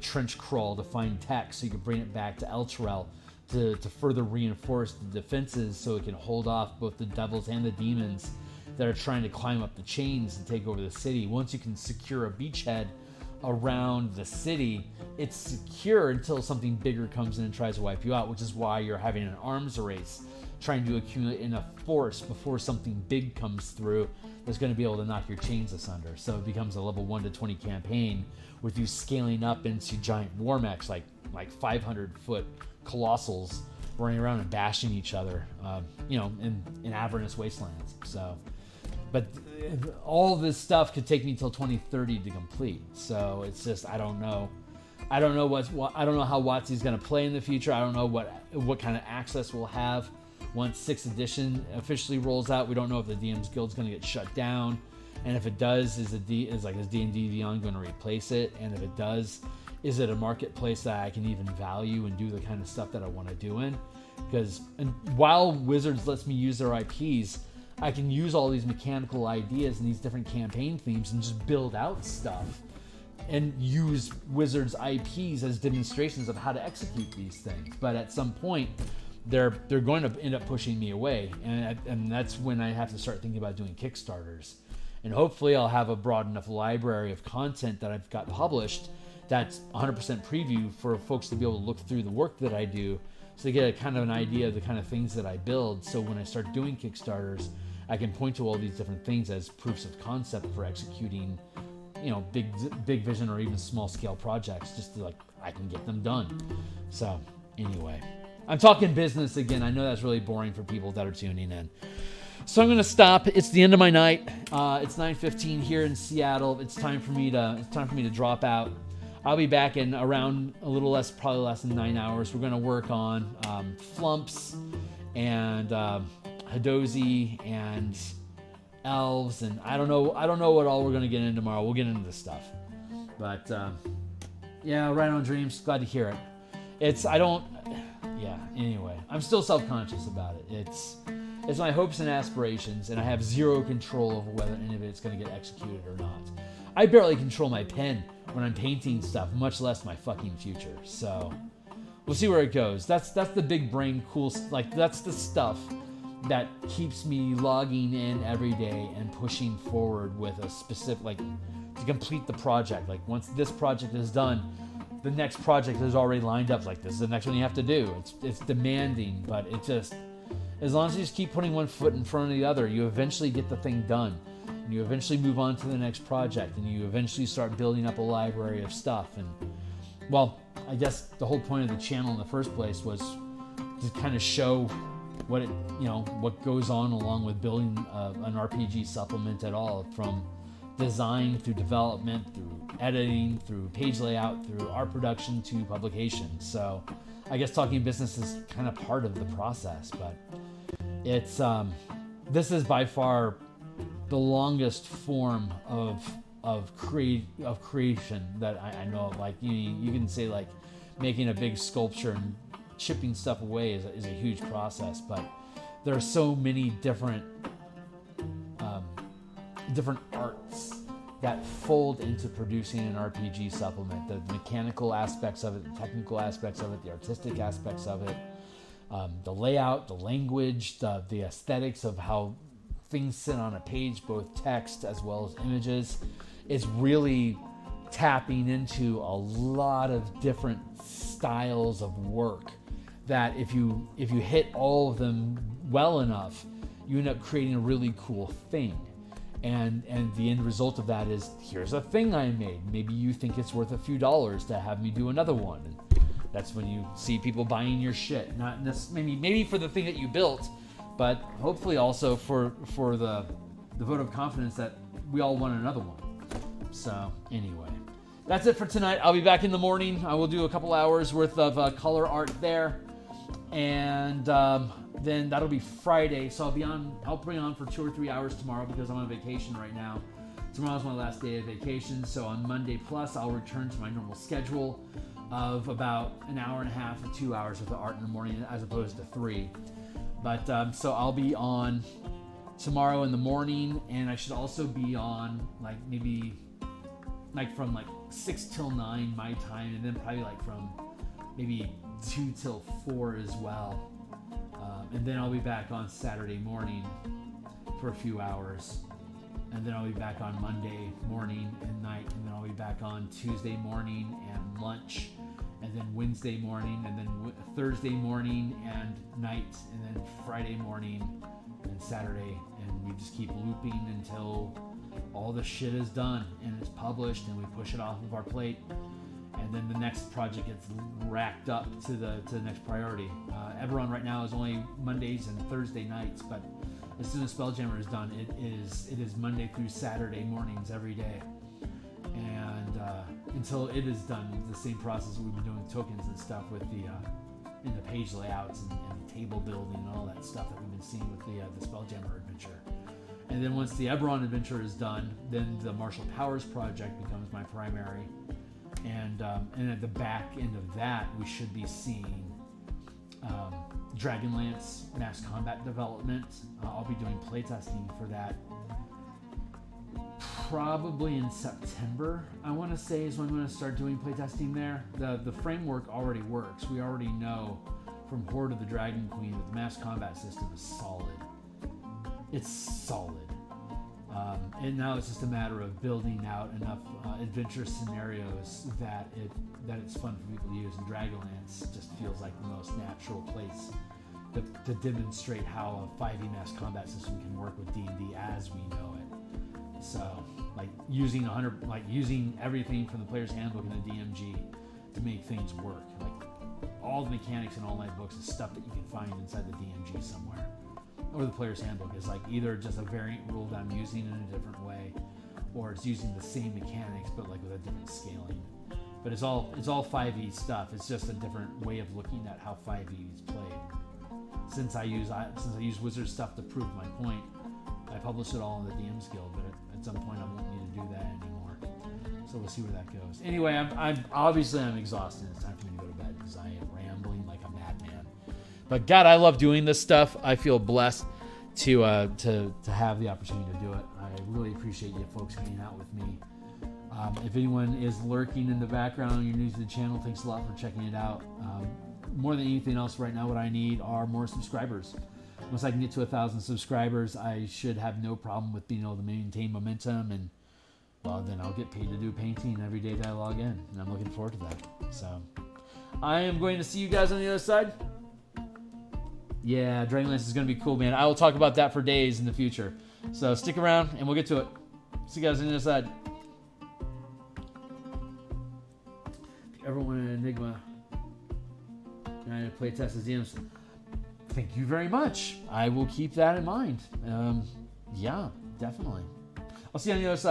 trench crawl to find tech, so you can bring it back to Elturel to further reinforce the defenses, so it can hold off both the devils and the demons that are trying to climb up the chains and take over the city. Once you can secure a beachhead around the city, it's secure until something bigger comes in and tries to wipe you out, which is why you're having an arms race, trying to accumulate enough force before something big comes through that's going to be able to knock your chains asunder. So it becomes a level 1 to 20 campaign with you scaling up into giant war mechs, like 500-foot colossals running around and bashing each other, in Avernus wastelands. So, but all this stuff could take me till 2030 to complete. So it's just, I don't know how WotC's going to play in the future. I don't know what kind of access we'll have once 6th edition officially rolls out. We don't know if the DMsGuild's going to get shut down, and if it does, is D&D Beyond going to replace it? And if it does, is it a marketplace that I can even value and do the kind of stuff that I want to do in? Because while Wizards lets me use their IPs, I can use all these mechanical ideas and these different campaign themes and just build out stuff and use Wizards IPs as demonstrations of how to execute these things. But at some point, they're going to end up pushing me away, and that's when I have to start thinking about doing Kickstarters. And hopefully I'll have a broad enough library of content that I've got published that's 100% preview for folks to be able to look through the work that I do, so they get a kind of an idea of the kind of things that I build. So when I start doing Kickstarters, I can point to all these different things as proofs of concept for executing, big vision or even small scale projects, just to I can get them done. So anyway, I'm talking business again. I know that's really boring for people that are tuning in. So I'm going to stop. It's the end of my night. It's 9:15 here in Seattle. It's time for me to drop out. I'll be back in around probably less than 9 hours. We're going to work on Flumps and Hadozi and Elves, and I don't know what all we're going to get into tomorrow. We'll get into this stuff. But right on, Dreams. Glad to hear it. Anyway, I'm still self-conscious about it. It's my hopes and aspirations, and I have zero control over whether any of it's going to get executed or not. I barely control my pen when I'm painting stuff, much less my fucking future. So we'll see where it goes. That's the big brain cool, that's the stuff that keeps me logging in every day and pushing forward with a specific, to complete the project. Once this project is done, the next project is already lined up. This is the next one you have to do. It's demanding, but it just, as long as you just keep putting one foot in front of the other, you eventually get the thing done. And you eventually move on to the next project, and you eventually start building up a library of stuff. And, well, I guess the whole point of the channel in the first place was to kind of show what goes on along with building an RPG supplement at all, from design through development, through editing, through page layout, through art production to publication. So I guess talking business is kind of part of the process, but it's this is by far the longest form of creation that I know of. You can say making a big sculpture and chipping stuff away is a huge process, but there are so many different arts that fold into producing an RPG supplement. The mechanical aspects of it, the technical aspects of it, the artistic aspects of it, the layout, the language, the aesthetics of how things sit on a page, both text as well as images, is really tapping into a lot of different styles of work that if you hit all of them well enough, you end up creating a really cool thing. And the end result of that is, here's a thing I made. Maybe you think it's worth a few dollars to have me do another one. And that's when you see people buying your shit. Not necessarily, maybe for the thing that you built, but hopefully also for the vote of confidence that we all want another one. So anyway, that's it for tonight. I'll be back in the morning. I will do a couple hours worth of color art there. And then that'll be Friday. So I'll bring on for 2 or 3 hours tomorrow because I'm on vacation right now. Tomorrow's my last day of vacation. So on Monday plus, I'll return to my normal schedule of about an hour and a half to 2 hours of the art in the morning as opposed to 3. But so I'll be on tomorrow in the morning, and I should also be on like maybe like from like 6 till 9 my time, and then probably like from maybe 2 till 4 as well. And then I'll be back on Saturday morning for a few hours. And then I'll be back on Monday morning and night. And then I'll be back on Tuesday morning and lunch. And then Wednesday morning. And then Thursday morning and night. And then Friday morning and Saturday. And we just keep looping until all the shit is done and it's published and we push it off of our plate. And then the next project gets racked up to the next priority. Eberron right now is only Mondays and Thursday nights, but as soon as Spelljammer is done, it is Monday through Saturday mornings every day. And until it is done, the same process we've been doing tokens and stuff with in the page layouts and the table building and all that stuff that we've been seeing with the Spelljammer adventure. And then once the Eberron adventure is done, then the Martial Powers project becomes my primary. And at the back end of that, we should be seeing Dragonlance mass combat development. I'll be doing playtesting for that probably in September, I want to say, is when I'm going to start doing playtesting there. The framework already works. We already know from Horde of the Dragon Queen that the mass combat system is solid. It's solid. And now it's just a matter of building out enough adventure scenarios that it's fun for people to use. And Dragonlance just feels like the most natural place to demonstrate how a 5e mass combat system can work with D&D as we know it. So, like using everything from the Player's Handbook and the DMG to make things work. Like all the mechanics in all my books is stuff that you can find inside the DMG somewhere. Or the Player's Handbook is like either just a variant rule that I'm using in a different way, or it's using the same mechanics but like with a different scaling. But it's all 5e stuff. It's just a different way of looking at how 5e is played. Since I use Wizard stuff to prove my point, I publish it all in the DMsGuild. But at some point I won't need to do that anymore. So we'll see where that goes. Anyway, I'm exhausted. It's time for me to go to bed because I am rambling like a madman. But God, I love doing this stuff. I feel blessed to have the opportunity to do it. I really appreciate you folks hanging out with me. If anyone is lurking in the background and you're new to the channel, thanks a lot for checking it out. More than anything else right now, what I need are more subscribers. Once I can get to 1,000 subscribers, I should have no problem with being able to maintain momentum, and well, then I'll get paid to do painting every day that I log in, and I'm looking forward to that. So I am going to see you guys on the other side. Yeah, Dragonlance is going to be cool, man. I will talk about that for days in the future. So stick around, and we'll get to it. See you guys on the other side. If you ever want an Enigma and I play test as DMs, thank you very much. I will keep that in mind. Yeah, definitely. I'll see you on the other side.